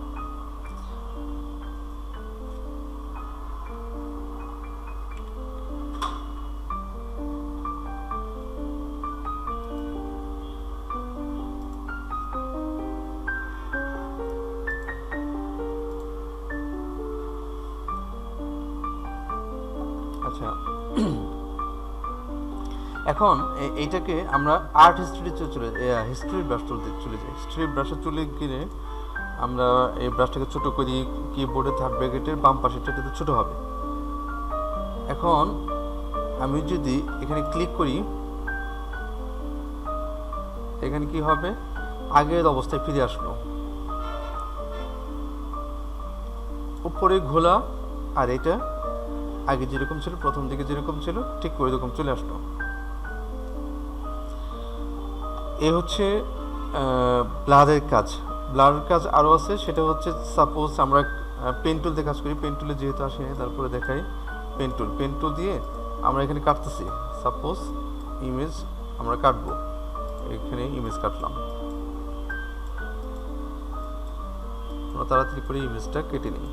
আচ্ছা, এখন এইটাকে আমরা আর্ট হিস্ট্রিতে হিস্ট্রি ব্রাশ টুলতে চলে যাই। হিস্ট্রি ব্রাশে চলে গিয়ে আমরা এই ব্রাশটাকে ছোটো করি, কিবোর্ডে থার্ড ব্র্যাকেটের বাম পাশেটা ছোটো হবে। এখন আমি যদি এখানে ক্লিক করি, এখানে কি হবে, আগের অবস্থায় ফিরে আসলো, উপরে ঘোলা, আর এটা আগে যেরকম ছিল, প্রথম দিকে যেরকম ছিল ঠিক ওই রকম চলে আসলো। এ হচ্ছে ব্লারের কাজ। ব্লারের কাজ আরও আছে, সেটা হচ্ছে সাপোজ আমরা পেন টুল দিয়ে কাজ করি। পেন টুলে যেহেতু আসে, তারপরে দেখাই পেন টুল দিয়ে আমরা এখানে কাটতেছি। সাপোজ ইমেজ আমরা কাটবো, এখানে ইমেজ কাটলাম, আমরা তাড়াতাড়ি করে ইমেজটা কেটে নিই।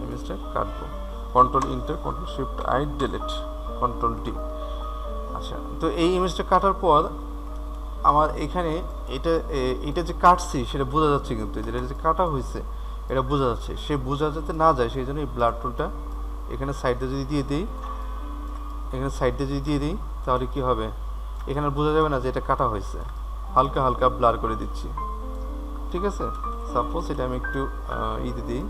ইমেজটা কাটবো, control inter, control shift I, delete, control D. আচ্ছা, তো এই ইমেজটা কাটার পর আমার এখানে এটা যে কাটছি সেটা বোঝা যাচ্ছে, কিন্তু যেটা যে কাটা হয়েছে এটা বোঝা যাচ্ছে। সে বোঝা যাতে না যায় সেই জন্য এই ব্লার টুলটা এখানে সাইডে যদি দিয়ে দিই, তাহলে কি হবে, এখানে বোঝা যাবে না যে এটা কাটা হয়েছে। হালকা হালকা ব্লার করে দিচ্ছি, ঠিক আছে। সাপোজ এটা আমি একটু দিই,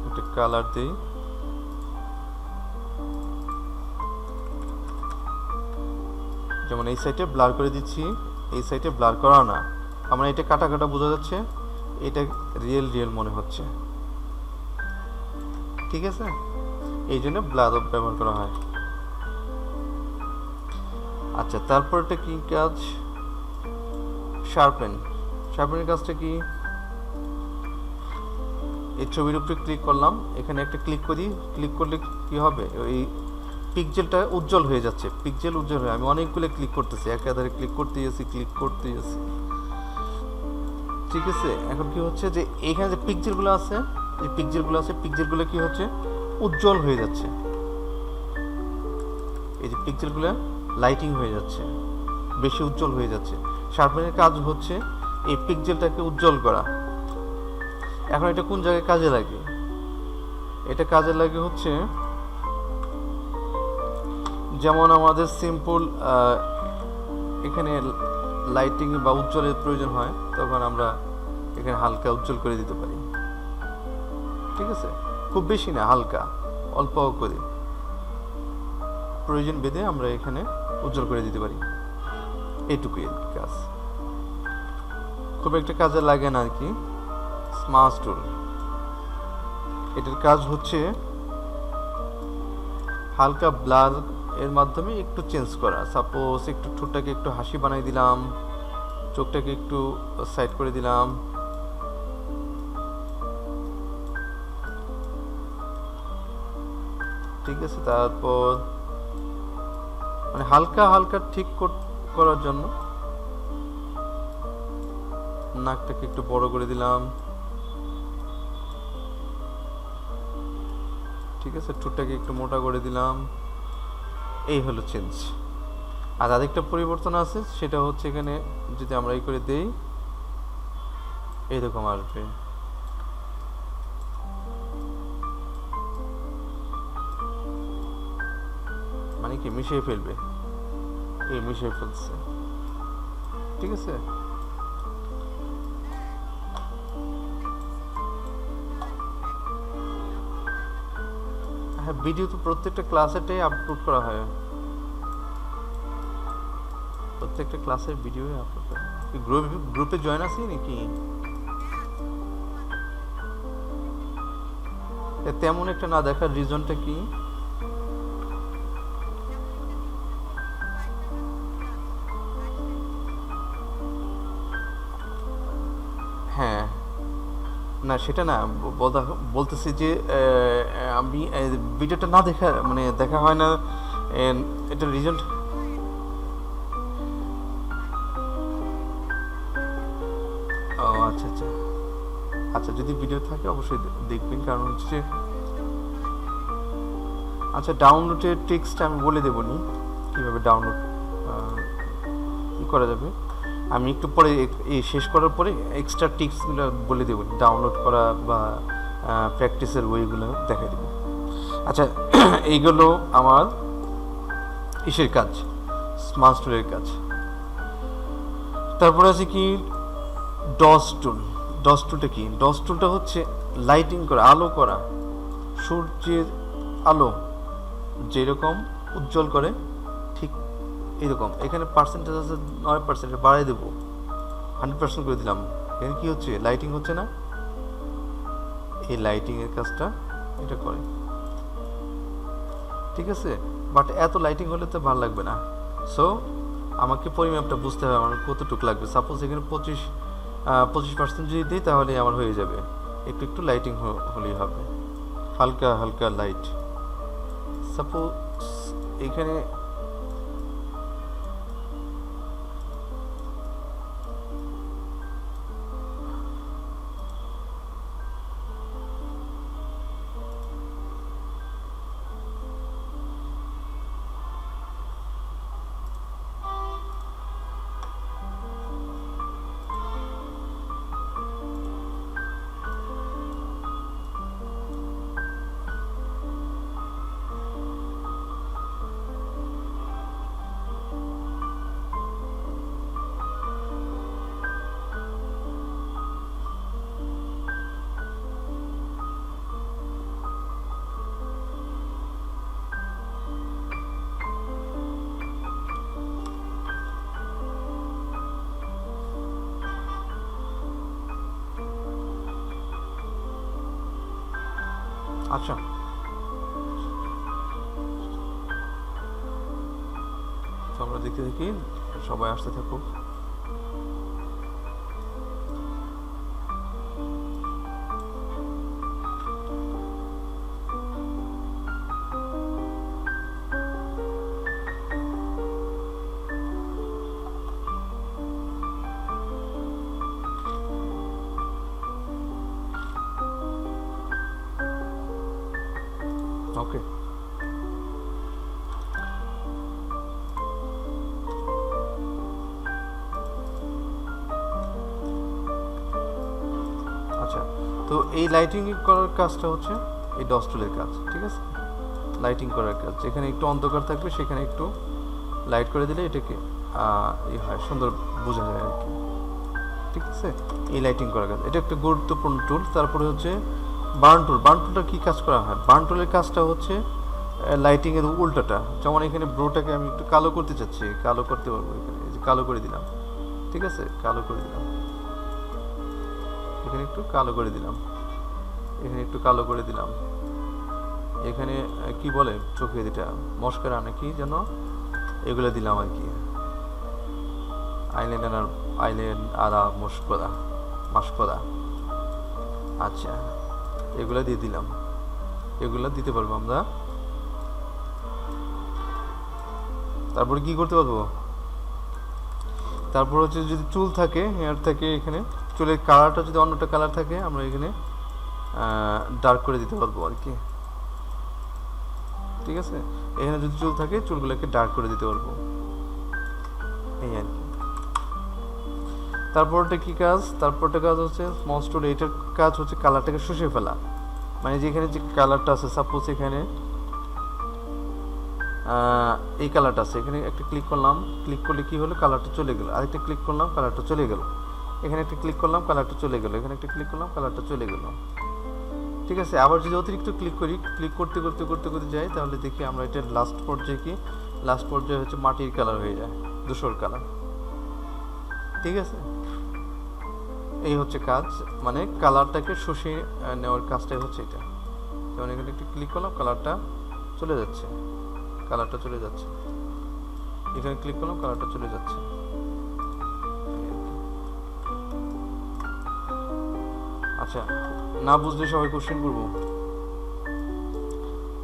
একটা কালার দিই, যেমন এই সাইডে ব্লার করে দিচ্ছি, এই সাইডে ব্লার করা না, আমার এটা কাটা কাটা বোঝা যাচ্ছে, এটা রিয়েল মনে হচ্ছে, ঠিক আছে। এই জন্য ব্লার ব্যবহার করা হয়। আচ্ছা, তারপরটা কি কাজ, শার্পেনের কাজটা কি, এই ছবির উপরে ক্লিক করলাম, এখানে একটা ক্লিক করলে কি হবে, ওই পিক্সেলটা উজ্জ্বল হয়ে যাচ্ছে। পিক্সেল উজ্জ্বল হয়ে, আমি অনেকগুলো ক্লিক করতেছি, একাধারে ক্লিক করতেই আছি, ঠিক আছে। এখন কি হচ্ছে যে এখানে যে পিক্সেলগুলো আছে, পিক্সেলগুলো কি হচ্ছে, উজ্জ্বল হয়ে যাচ্ছে। এই যে পিক্সেলগুলো লাইটিং হয়ে যাচ্ছে, বেশি উজ্জ্বল হয়ে যাচ্ছে। শার্পেনের কাজ হচ্ছে এই পিক্সেলটাকে উজ্জ্বল করা। এখন এটা কোন জায়গায় কাজে লাগে, এটা কাজে লাগে হচ্ছে, যেমন আমাদের সিম্পল এখানে লাইটিং বা উজ্জ্বলের প্রয়োজন হয়, তখন আমরা এখানে হালকা উজ্জ্বল করে দিতে পারি, ঠিক আছে। খুব বেশি না, হালকা অল্প করে প্রয়োজন ভেদে আমরা এখানে উজ্জ্বল করে দিতে পারি, এইটুকুই আর কি কাজ, খুব একটা কাজে লাগে না আর কি। স্মার্ট টুল, এটার কাজ হচ্ছে হালকা ব্লার এর মাধ্যমে একটু চেঞ্জ করা। সাপোজ একটু ঠোঁটটাকে একটু হাসি বানাই দিলাম, চোখটাকে একটু সাইড করে দিলাম, ঠিক আছে। তারপর মানে হালকা হালকা ঠিক করার জন্য নাকটাকে একটু বড় করে দিলাম, ঠিক আছে। ঠোঁটটাকে একটু মোটা করে দিলাম, এই হলো চেঞ্জ। আর আরেকটা পরিবর্তন আছে, সেটা হচ্ছে এখানে যদি আমরা এই করে দেই এইরকম আসবে, মানে কি মিশিয়ে ফেলবে, এই মিশিয়ে ফেলছে, ঠিক আছে। হ্যাঁ, ভিডিও তো প্রত্যেকটা ক্লাসেরটাই আপলোড করা হয়, প্রত্যেকটা ক্লাসের ভিডিও আপলোড করা। গ্রুপে জয়েন আছি নাকি? তেমন একটা না দেখার রিজনটা কি? হ্যাঁ, না সেটা না, বলতেছি যে আমি ভিডিওটা না দেখা মানে দেখা হয় না, এটা রিজন। ও আচ্ছা আচ্ছা আচ্ছা, যদি ভিডিও থাকে অবশ্যই দেখবেন, কারণ হচ্ছে আচ্ছা ডাউনলোডের ট্রিক্সটা আমি বলে দেবো নি কীভাবে ডাউনলোড করা যাবে। আমি একটু পরে এই শেষ করার পরে এক্সট্রা টিপসগুলো বলে দেবো, ডাউনলোড করা বা প্র্যাকটিসের ওয়েগুলো দেখা দেবো। আচ্ছা, এইগুলো আমার ইসের কাজ, স্মার্ট টুলের কাজ। তারপরে আছে কি ডস টুল। ডস টুলটা কি? ডস টুলটা হচ্ছে লাইটিং করা, আলো করা। সূর্যের আলো যেরকম উজ্জ্বল করে ঠিক এরকম। এখানে পার্সেন্টেজ আছে 9%, বাড়াই দেবো, 100% করে দিলাম। এখানে কি হচ্ছে? লাইটিং হচ্ছে না, এই লাইটিংয়ের কাজটা এটা করে, ঠিক আছে। বাট এত লাইটিং হলে তো ভালো লাগবে না, সো আমাকে পরিমাপটা বুঝতে হবে আমার কতটুকু লাগবে। সাপোজ এখানে 25% যদি দিই তাহলে আমার হয়ে যাবে। একটু একটু লাইটিং হলেই হবে, হালকা হালকা লাইট। সাপোজ এখানে আচ্ছা, তো আমরা দেখতে দেখি সবাই আসতে থাকুক। ওকে, আচ্ছা। তো এই লাইটিং করার কাজটা হচ্ছে এই ডস টুলের কাজ, ঠিক আছে। লাইটিং করার কাজ, যেখানে একটু অন্ধকার থাকবে সেখানে একটু লাইট করে দিলে এটাকে ই হয়, সুন্দর বোঝা যায় আর কি, ঠিক আছে। এই লাইটিং করার কাজ, এটা একটা গুরুত্বপূর্ণ টুল। তারপরে হচ্ছে বার্ন টুল। বার্ন টুলটা কী কাজ করা হয়? বার্ন টুলের কাজটা হচ্ছে লাইটিং এর উল্টাটা, যেমন এখানে ব্রোটাকে আমি একটু কালো করতে চাচ্ছি, কালো করতে পারবো। এখানে এই যে কালো করে দিলাম, ঠিক আছে, কালো করে দিলাম, এখানে একটু কালো করে দিলাম, এখানে একটু কালো করে দিলাম, এখানে কি বলে চোখে যেটা মস্কারা নাকি যেন এগুলো দিলাম আর কি, আইলাইনার, আইলাইনারা মস্করা, মাস্করা, আচ্ছা এগুলো দিয়ে দিলাম, এগুলো দিতে পারবো আমরা। তারপরে কি করতে পারবো, তারপর হচ্ছে যদি চুল থাকে, হেয়ার থাকে, এখানে চুলের কালারটা যদি অন্যটা কালার থাকে আমরা এখানে ডার্ক করে দিতে পারবো আর কি, ঠিক আছে। এখানে যদি চুল থাকে চুলগুলোকে ডার্ক করে দিতে পারবো, এই আর কি। তারপরটা কি কাজ, তারপরটা কাজ হচ্ছে স্মল স্টোর, এটার কাজ হচ্ছে কালারটাকে শুষে ফেলা, মানে যেখানে যে কালারটা আছে, সাপোজ এখানে এই কালারটা আছে, এখানে একটা ক্লিক করলাম, ক্লিক করলে কি হলো, কালারটা চলে গেল, আরেকটা ক্লিক করলাম, কালারটা চলে গেল, এখানে একটা ক্লিক করলাম, কালারটা চলে গেল, এখানে একটা ক্লিক করলাম, কালারটা চলে গেল, ঠিক আছে। আবার যদি অতিরিক্ত ক্লিক করি, ক্লিক করতে করতে করতে করতে যাই, তাহলে দেখি আমরা এটার লাস্ট পর্যায়ে কি, লাস্ট পর্যায়ে হচ্ছে মাটির কালার হয়ে যায়, ধূসর কালার, ঠিক আছে। এই হচ্ছে কাজ, মানে কালারটাকে শুষে নেওয়ার কাজটাই হচ্ছে এটা। যেমন এখানে একটু ক্লিক করলাম, কালারটা চলে যাচ্ছে, কালারটা চলে যাচ্ছে, এখানে ক্লিক করলাম, কালারটা চলে যাচ্ছে। আচ্ছা, না বুঝলে সবাই কোশ্চেন করবো।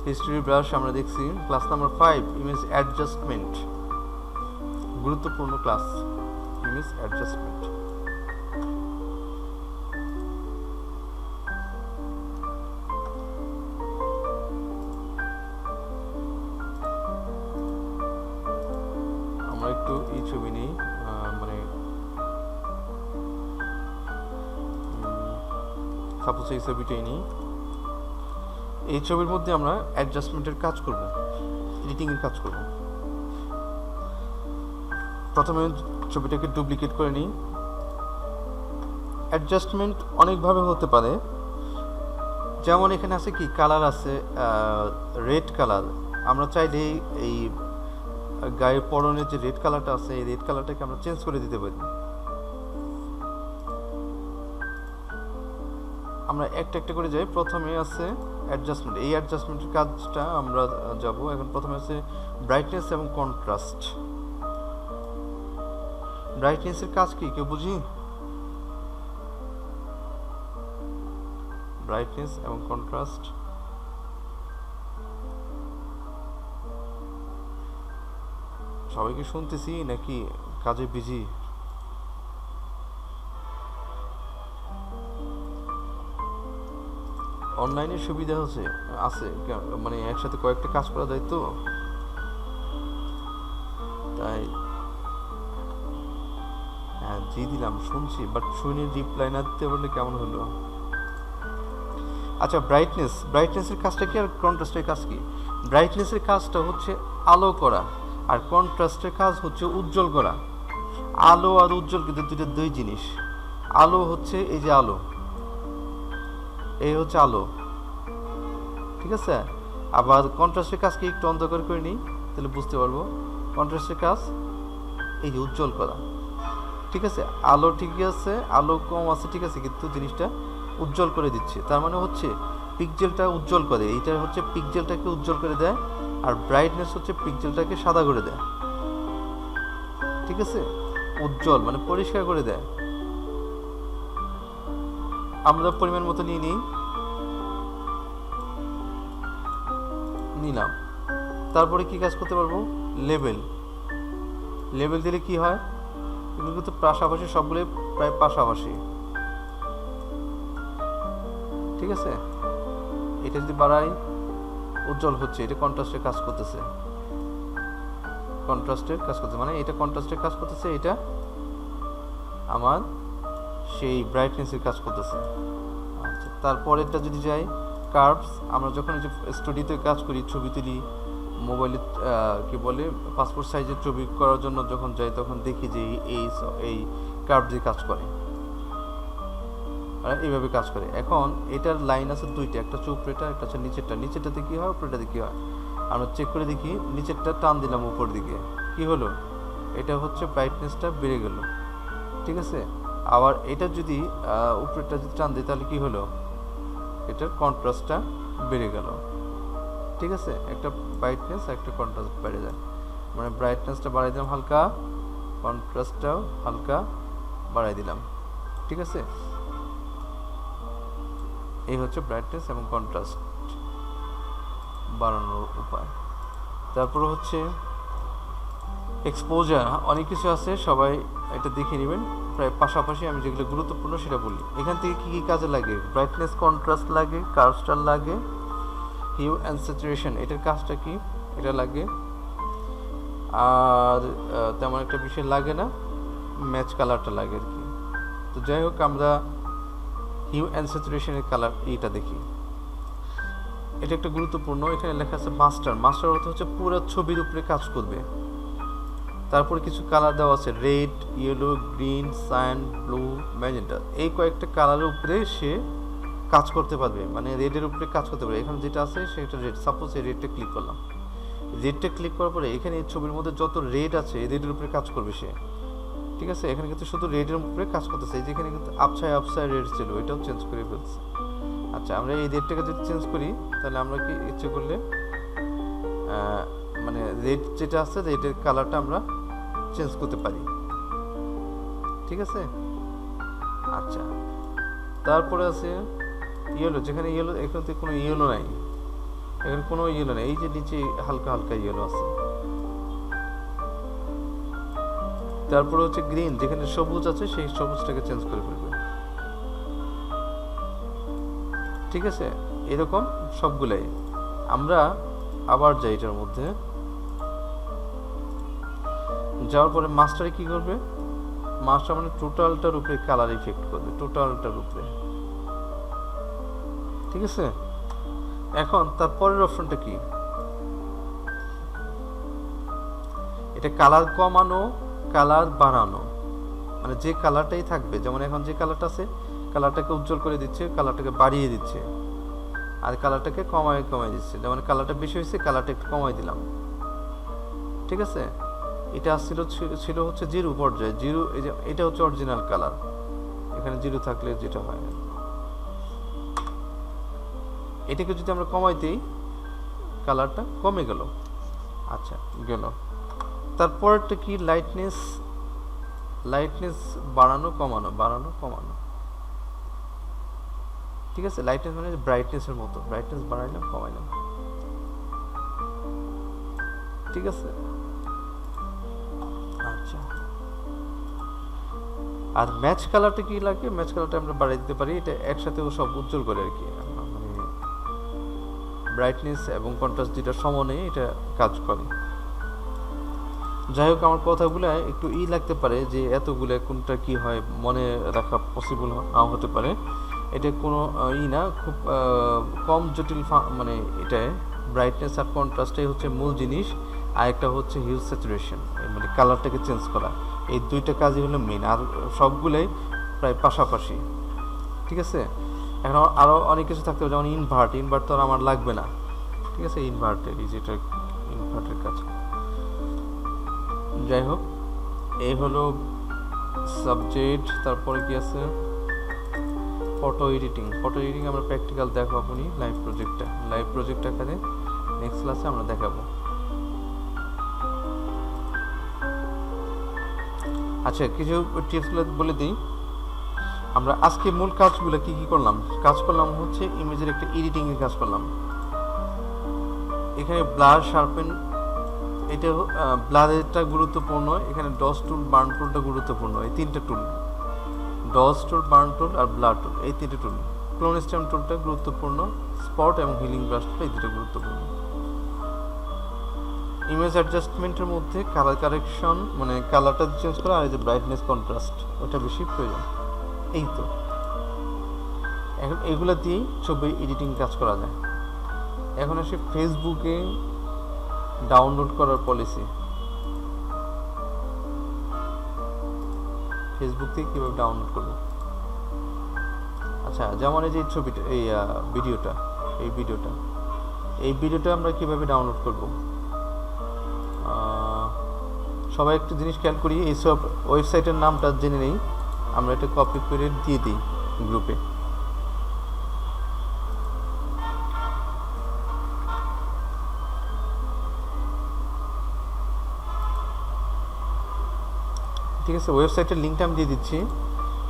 হিস্ট্রি ব্রাশ আমরা দেখছি, ক্লাস নাম্বার 5 ইমেজ অ্যাডজাস্টমেন্ট, গুরুত্বপূর্ণ ক্লাস, ইমেজ অ্যাডজাস্টমেন্ট। আমরা একটু এই ছবি নিই, মানে সাপোজ এই ছবিটাই নিই, এই ছবির মধ্যে আমরা অ্যাডজাস্টমেন্টের কাজ করব, এডিটিংয়ের কাজ করব। প্রথমে ছবিটাকে ডুপ্লিকেট করে নিই। অ্যাডজাস্টমেন্ট অনেকভাবে হতে পারে, যেমন এখানে আছে কি কালার আছে, রেড কালার, আমরা চাইলে এই গায়ের পরনের যে রেড কালারটা আছে, এই রেড কালারটাকে আমরা চেঞ্জ করে দিতে পারি। আমরা একটা একটা করে যাই। প্রথমে আছে অ্যাডজাস্টমেন্ট, এই অ্যাডজাস্টমেন্টের কাজটা আমরা যাব এখন। প্রথমে আছে ব্রাইটনেস এবং কন্ট্রাস্ট। ব্রাইটনেসের কাজ কি কেউ বুঝি? ব্রাইটনেস এবং কন্ট্রাস্ট, সবাইকে শুনতেছি নাকি কাজে বিজি? অনলাইনের সুবিধা আছে, মানে একসাথে কয়েকটা কাজ করা যায় তো, তাই হ্যাঁ জি দিলাম, শুনছি, বাট শুনে রিপ্লাই না দিতে পারলে কেমন হলো? আচ্ছা, ব্রাইটনেসের কাজটা কি আর কন্ট্রাস্টের কাজ কি? ব্রাইটনেসের কাজটা হচ্ছে আলো করা, আর কন্ট্রাস্টের কাজ হচ্ছে উজ্জ্বল করা। আলো আর উজ্জ্বল কিন্তু দুই জিনিস। আলো হচ্ছে এই যে আলো, এই হচ্ছে আলো, ঠিক আছে। আবার কন্ট্রাস্টের কাজকে একটু অন্ধকার করে নিই, তাহলে বুঝতে পারবো। কন্ট্রাস্টের কাজ এই যে উজ্জ্বল করা, ঠিক আছে। আলো ঠিকই আছে, আলো কম আছে, ঠিক আছে, কিন্তু জিনিসটা উজ্জ্বল করে দিচ্ছে। তার মানে হচ্ছে পিক্সেলটা উজ্জ্বল করে, এইটা হচ্ছে পিক্সেলটাকে উজ্জ্বল করে দেয়, আর ব্রাইটনেস হচ্ছে পিক্সেলটাকে সাদা করে দেয়, ঠিক আছে। উজ্জ্বল মানে পরিষ্কার করে দেয়। আমরা পরিমাণ মতো নিলাম। তারপরে কি কাজ করতে পারবো? লেবেল দিলে কি হয়, এগুলো কিন্তু পাশাপাশি, সবগুলো প্রায় পাশাপাশি, ঠিক আছে। এটা যদি বাড়াই, উজ্জ্বল হচ্ছে, এটা কন্ট্রাস্টের কাজ করতেছে, মানে এটা কন্ট্রাস্টের কাজ করতেছে, এটা আমার সেই ব্রাইটনেসের কাজ করতেছে। আচ্ছা, তারপরেরটা যদি যাই কার্ভস, আমরা যখন এই যে স্টুডিওতে কাজ করি, ছবি তুলি, মোবাইলে কি বলে পাসপোর্ট সাইজের ছবি করার জন্য যখন যাই, তখন দেখি যে এই কার্ভ দিয়ে কাজ করে, আর এইভাবে কাজ করে। এখন এটার লাইন আছে দুইটা, একটা হচ্ছে উপরেটা, একটা হচ্ছে নিচেরটাতে কি হয়, উপরেটাতে কি হয়। আমরা চেক করে দেখি, নিচেরটা টান দিলাম উপর দিকে, কি হলো, এটা হচ্ছে ব্রাইটনেসটা বেড়ে গেল। ঠিক আছে, আবার এটা যদি উপরেরটা যদি টান দিই তাহলে কি হলো, এটার কন্ট্রাস্টটা বেড়ে গেল। ঠিক আছে, একটা ব্রাইটনেস একটা কন্ট্রাস্ট বেড়ে যায়, মানে ব্রাইটনেসটা বাড়াই দিলাম হালকা, কন্ট্রাস্টটাও হালকা বাড়াই দিলাম। ঠিক আছে, এই হচ্ছে ব্রাইটনেস এবং কন্ট্রাস্ট বাড়ানোর উপায়। তারপর হচ্ছে এক্সপোজার, অনেক কিছু আছে, সবাই এটা দেখে নেবেন। প্রায় পাশাপাশি আমি যেগুলো গুরুত্বপূর্ণ সেটা বলি। এখান থেকে কী কী কাজে লাগে, ব্রাইটনেস কন্ট্রাস্ট লাগে, কার্ভস্টার লাগে, হিউ অ্যান্ড স্যাচুরেশন, এটার কাজটা কি, এটা লাগে। আর তেমন একটা বিষয় লাগে না, ম্যাচ কালারটা লাগে আর কি। তো যাই হোক, আমরা হিউ অ্যান্ড স্যাচুরেশনের কালার এইটা দেখি, এটা একটা গুরুত্বপূর্ণ। এখানে লেখা আছে মাস্টার। মাস্টার অর্থ হচ্ছে পুরো ছবির উপরে কাজ করবে। তারপরে কিছু কালার দেওয়া আছে, red, yellow, green, cyan, blue, magenta, এই কয়েকটা কালারের উপরে সে কাজ করতে পারবে, মানে রেডের উপরে কাজ করতে পারবে। এখানে যেটা আছে সেটা রেড, সাপোজ এই রেডটা ক্লিক করলাম, রেডটা ক্লিক করার পরে এখানে এই ছবির মধ্যে যত রেড আছে রেডের উপরে কাজ করবে সে। ঠিক আছে, এখানে কিন্তু শুধু রেডের উপরে কাজ করতেছে। এই যেখানে কিন্তু আপসায় রেড ছিল, এটাও চেঞ্জ করে ফেলছে। আচ্ছা, আমরা এই রেডটাকে যদি চেঞ্জ করি তাহলে আমরা কি ইচ্ছে করলে মানে রেড যেটা আছে রেডের কালারটা আমরা চেঞ্জ করতে পারি। ঠিক আছে, আচ্ছা, তারপরে আছে ইয়েলো, যেখানে ইয়েলো, এখানে তো কোনো ইয়েলো নাই, এখানে কোনো ইয়েলো নেই, এই যে নিচে হালকা হালকা ইয়েলো আছে। তারপরে হচ্ছে গ্রিন, যেখানে সবুজ আছে সেই সবুজটাকে চেঞ্জ করে ফেলবে। ঠিক আছে, এরকম সবগুলাই। আমরা আবার যাই এটার মধ্যে, যাওয়ার পরে মাস্টারে কি করবে, মাস্টার মানে টোটালটার উপরে কালার ইফেক্ট করবে, টোটালটার উপরে। ঠিক আছে, এখন তারপরের অপশনটা কি, এটা কালার কমানো, কালার বাড়ানো, মানে যে কালারটাই থাকবে, যেমন এখন যে কালারটা আছে কালারটাকে উজ্জ্বল করে দিচ্ছে, কালারটাকে বাড়িয়ে দিচ্ছে, আর কালারটাকে কমাই দিচ্ছে। যেমন কালারটা বেশি হয়েছে, কালারটা একটু কমাই দিলাম। ঠিক আছে, এটা ছিল হচ্ছে জিরো পর্যায়ে, জিরো, এই যে এটা হচ্ছে অরিজিনাল কালার, এখানে জিরো থাকলে যেটা হয়, এটাকে যদি আমরা কমাই দিই কালারটা কমে গেল। আচ্ছা, গেল। তারপরটা কি, লাইটনেস, লাইটনেস বাড়ানো কমানো, বাড়ানো কমানো। ঠিক আছে, লাইটনেস মানে ব্রাইটনেসের মতো, ব্রাইটনেস বাড়াইলাম কমাইলাম। ঠিক আছে, আচ্ছা, আর ম্যাচ কালারটা কি লাগে, ম্যাচ কালারটা আমরা বাড়াই দিতে পারি, এটা একসাথেও সব উজ্জ্বল করে আর কি, মানে ব্রাইটনেস এবং কন্ট্রাস্ট দুইটা সমানে এটা কাজ করে। যাই হোক, আমার কথাগুলো একটু লাগতে পারে যে এতগুলো কোনটা কি হয় মনে রাখা পসিবল নাও হতে পারে, এটা কোনো না, খুব কম জটিল, মানে এটাই ব্রাইটনেস আর কন্ট্রাস্টটাই হচ্ছে মূল জিনিস, আর একটা হচ্ছে হিউ স্যাচুরেশন, মানে কালারটাকে চেঞ্জ করা, এই দুইটা কাজই হলো মেন, আর সবগুলোই প্রায় পাশাপাশি। ঠিক আছে, এখন আরও অনেক কিছু থাকতে হবে, যেমন ইনভার্ট তো আর আমার লাগবে না। ঠিক আছে, ইনভার্টের এই যেটা ইনভার্টের কাজ। যাই হোক, এই হলো সাবজেক্ট। তারপরে কি আছে, ফটো এডিটিং। ফটো এডিটিং আমরা প্র্যাকটিক্যাল দেখাবো নি, লাইভ প্রজেক্ট আকারে নেক্সট ক্লাসে আমরা দেখাবো। আচ্ছা, কিছু টিপসগুলো বলে দিই। আমরা আজকে মূল কাজগুলো কি কি করলাম, কাজ করলাম হচ্ছে ইমেজের একটা এডিটিং এর কাজ করলাম। এখানে ব্লার, শার্পেন, এটা ব্লারটা গুরুত্বপূর্ণ, এখানে ডস টুল, বার্ন টুলটা গুরুত্বপূর্ণ, এই তিনটা টুল, ডস টুল, বার্ন টুল আর ব্লার টুল, এই তিনটে টুল। ক্লোন স্ট্যাম্প টুলটা গুরুত্বপূর্ণ, স্পট এবং হিলিং ব্রাশ টুল, এই দুটো গুরুত্বপূর্ণ। ইমেজ অ্যাডজাস্টমেন্টের মধ্যে কালার কারেকশন, মানে কালারটা চেঞ্জ করা, আর এই যে ব্রাইটনেস কন্ট্রাস্ট, ওটা বেশি প্রয়োজন। এই তো, এখন এগুলো দিয়েই ছবি এডিটিং কাজ করা যায়। এখন আসে ফেসবুকে ডাউনলোড করার পলিসি। ফেসবুক থেকে কীভাবে ডাউনলোড করবো, আচ্ছা, যেমন এই যে ছবিটা, এই ভিডিওটা এই ভিডিওটা আমরা কিভাবে ডাউনলোড করব, সবাই একটু জিনিস খেয়াল করি। এইসব ওয়েবসাইটের নামটা জেনে নেই, আমরা এটা কপি করে দিয়ে দিই গ্রুপে। ঠিক আছে, ওয়েবসাইটের লিঙ্কটা আমি দিয়ে দিচ্ছি।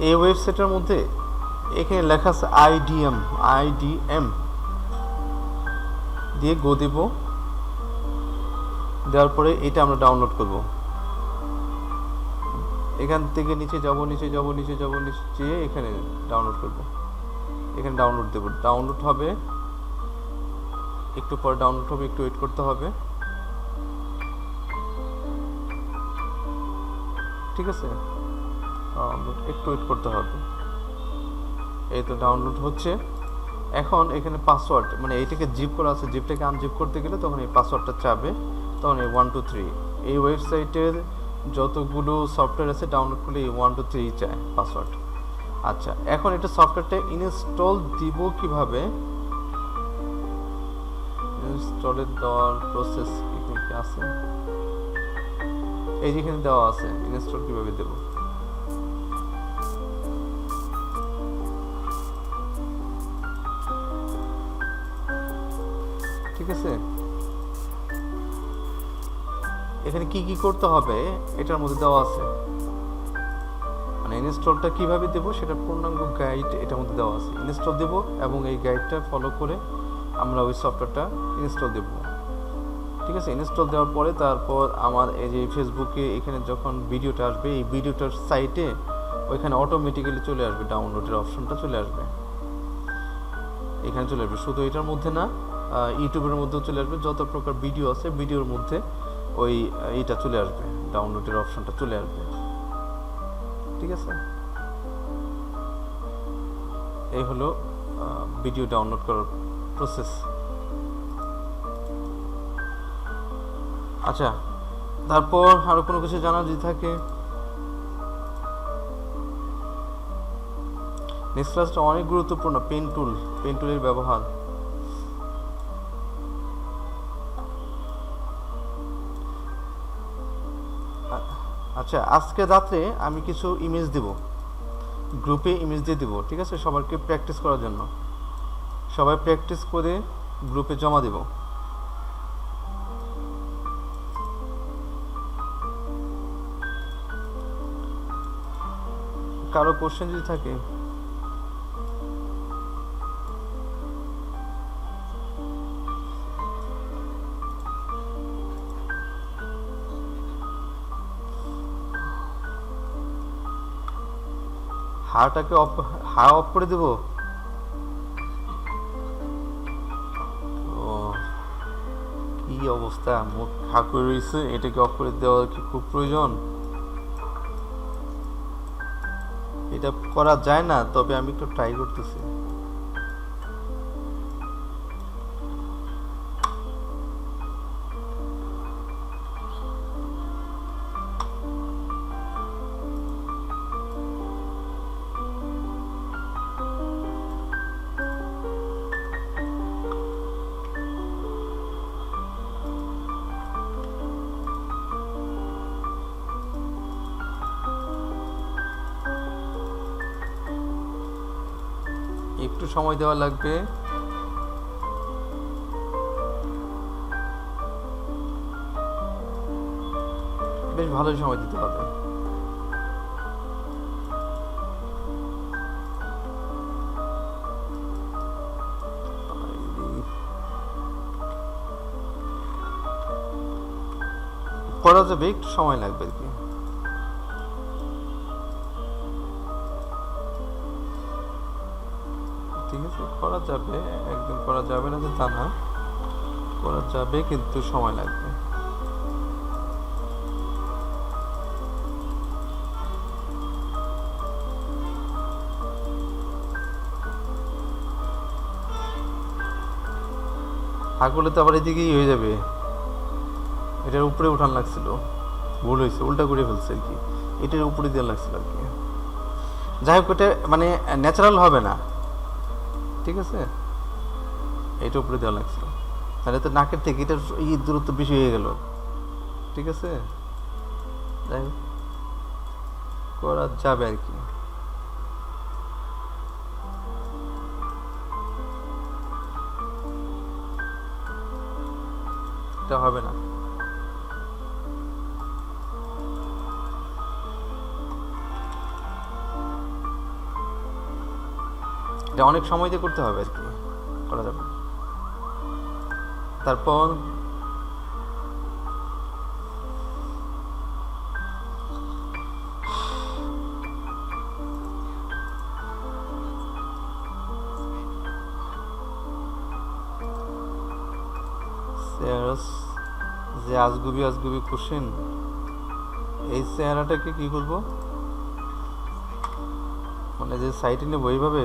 এই ওয়েবসাইটের মধ্যে এখানে লেখা আছে আইডিএম দিয়ে গো দেব, দেওয়ার পরে এটা আমরা ডাউনলোড করব। এখান থেকে নিচে যাব যেয়ে এখানে ডাউনলোড করব। এখানে ডাউনলোড দেব, ডাউনলোড হবে, একটু পর ডাউনলোড হবে, একটু ওয়েট করতে হবে। ঠিক আছে, একটু ওয়েট করতে হবে। এই তো ডাউনলোড হচ্ছে। এখন এখানে পাসওয়ার্ড, মানে এইটাকে জিপ করা আছে, জিপটাকে আনজিপ করতে গেলে তখন এই পাসওয়ার্ডটা চাবে, তখন এই 1 2 3 এই ওয়েবসাইটের যতগুলো সফটওয়্যার আছে ডাউনলোড করলে এই 1 2 3 চায় পাসওয়ার্ড। আচ্ছা, এখন এটা সফটওয়্যারটা ইনস্টল দিব কিভাবে, ইনস্টলের দেওয়ার প্রসেস এখানে কি আছে, এই যেখানে দেওয়া আছে ইনস্টল কিভাবে দেব। ঠিক আছে, এখানে কি কি করতে হবে এটার মধ্যে দেওয়া আছে, মানে ইনস্টলটা কিভাবে দেব সেটা পূর্ণাঙ্গ গাইড এটার মধ্যে দেওয়া আছে। ইনস্টল দেব এবং এই গাইডটা ফলো করে আমরা ওই সফটওয়্যারটা ইনস্টল দেব। ঠিক আছে, ইনস্টল দেওয়ার পরে তারপর আমার এই যে ফেসবুকে এখানে যখন ভিডিওটা আসবে, এই ভিডিওটার সাইটে ওইখানে অটোমেটিক্যালি চলে আসবে, ডাউনলোডের অপশনটা চলে আসবে, এখানে চলে আসবে। শুধু এটার মধ্যে না, ইউটিউবের মধ্যেও চলে আসবে, যত প্রকার ভিডিও আছে ভিডিওর মধ্যে ওই এইটা চলে আসবে, ডাউনলোডের অপশনটা চলে আসবে। ঠিক আছে, এই হলো ভিডিও ডাউনলোড করার প্রসেস। আচ্ছা, তারপর আরো কোনো কিছু জানা যদি থাকে, নেক্সট ক্লাসটা অনেক গুরুত্বপূর্ণ, পেন টুলের ব্যবহার। আচ্ছা, আজকে রাত্রে আমি কিছু ইমেজ দেব, গ্রুপে ইমেজ দিয়ে দেব। ঠিক আছে, সবাইকে প্র্যাকটিস করার জন্য, সবাই প্র্যাকটিস করে গ্রুপে জমা দেব। কারো কোশ্চেন যদি থাকে, হাটাকে অফ করে দেব। কি অবস্থা, মুখ হা করে রয়েছে, এটাকে অফ করে দেওয়া কি খুব প্রয়োজন? এটা করা যায় না, তবে আমি একটু ট্রাই করতেছি। একটু সময় দেওয়া লাগবে। বেশ ভালোই সময় দিতে হবে। করা যাবে, একটু সময় লাগবে আর কি। ঠিক আছে, করা যাবে, একদম করা যাবে না যে তা না, করা যাবে কিন্তু সময় লাগবে। হাঁকলে তো আবার এদিকেই হয়ে যাবে, এটার উপরে উঠান লাগছিল, ভুল হয়েছে, উল্টা করে ফেলছে আর কি, এটার উপরে দেওয়া লাগছিল আর কি। যাই হোক, এটা মানে ন্যাচারাল হবে না। ঠিক আছে, এটা উপরে দেওয়া লাগছিল। তাহলে তো নাকের থেকে এটার দূরত্ব বেশি হয়ে গেল। ঠিক আছে, যাই হোক, করা যাবে আর কি। এটা হবে না। এটা অনেক সময় দিয়ে করতে হবে আর কি, করা যাবে। তারপর যে আজগুবি আজগুবি কোশ্চেন, এই চেহারাটাকে কি করবো, মানে যে সাইটে নেবো এইভাবে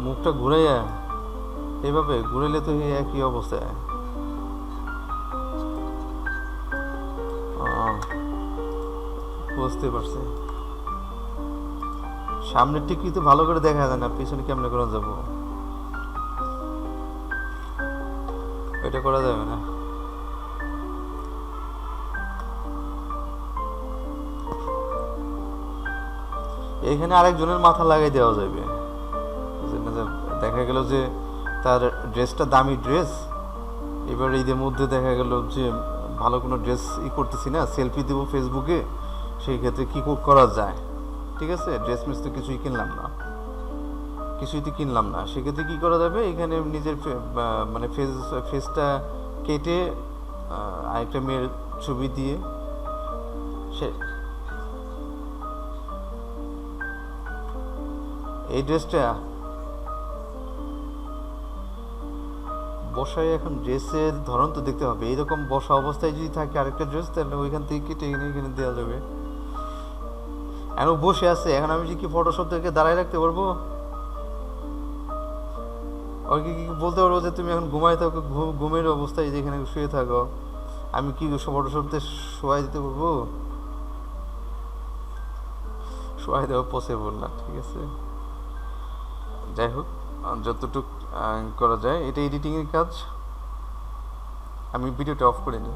মুখটা ঘুরাইয়া, এইভাবে ঘুরাইলে তো এই একই অবস্থায়। বুঝতে পারছি, সামনের ঠিক কিন্তু ভালো করে দেখা যায় না, পিছনে কেমনে করে যাবো, এটা করা যাবে না। এখানে আরেকজনের মাথা লাগাই দেওয়া যাবে। দেখা গেল যে তার ড্রেসটা দামি ড্রেস, এবার ঈদের মধ্যে দেখা গেল যে ভালো কোনো ড্রেস করতেছি না, সেলফি দেবো ফেসবুকে, সেই ক্ষেত্রে কী করা যায়। ঠিক আছে, ড্রেস মিস তো কিছুই কিনলাম না, সেক্ষেত্রে কী করা যাবে, এখানে নিজের মানে ফেসটা কেটে আরেকটা মেয়ের ছবি দিয়ে সে এই ড্রেসটা বসায়, এখন ড্রেসের ধরন তো দেখতে হবে, এইরকম বসা অবস্থায় যদি থাকে আরেকটা ড্রেস, তাহলে ওইখান থেকে কেটে এখানে দেওয়া যাবে। এখন বসে আছে, এখন আমি কি ফটোশপ থেকে দাঁড়ায় রাখতে পারবো? ওকে কি বলতে পারবো যে তুমি এখন ঘুমাই থাকো, ঘুমের অবস্থায় যেখানে শুয়ে থাকো, আমি কি ফটোশপ থেকে শোয়াই দিতে পারবো? শোয়াই দেওয়া পসিবল না। ঠিক আছে, যাই হোক, যতটুকু করা যায়, এটা এডিটিংয়ের কাজ। আমি ভিডিওটা অফ করে নিই।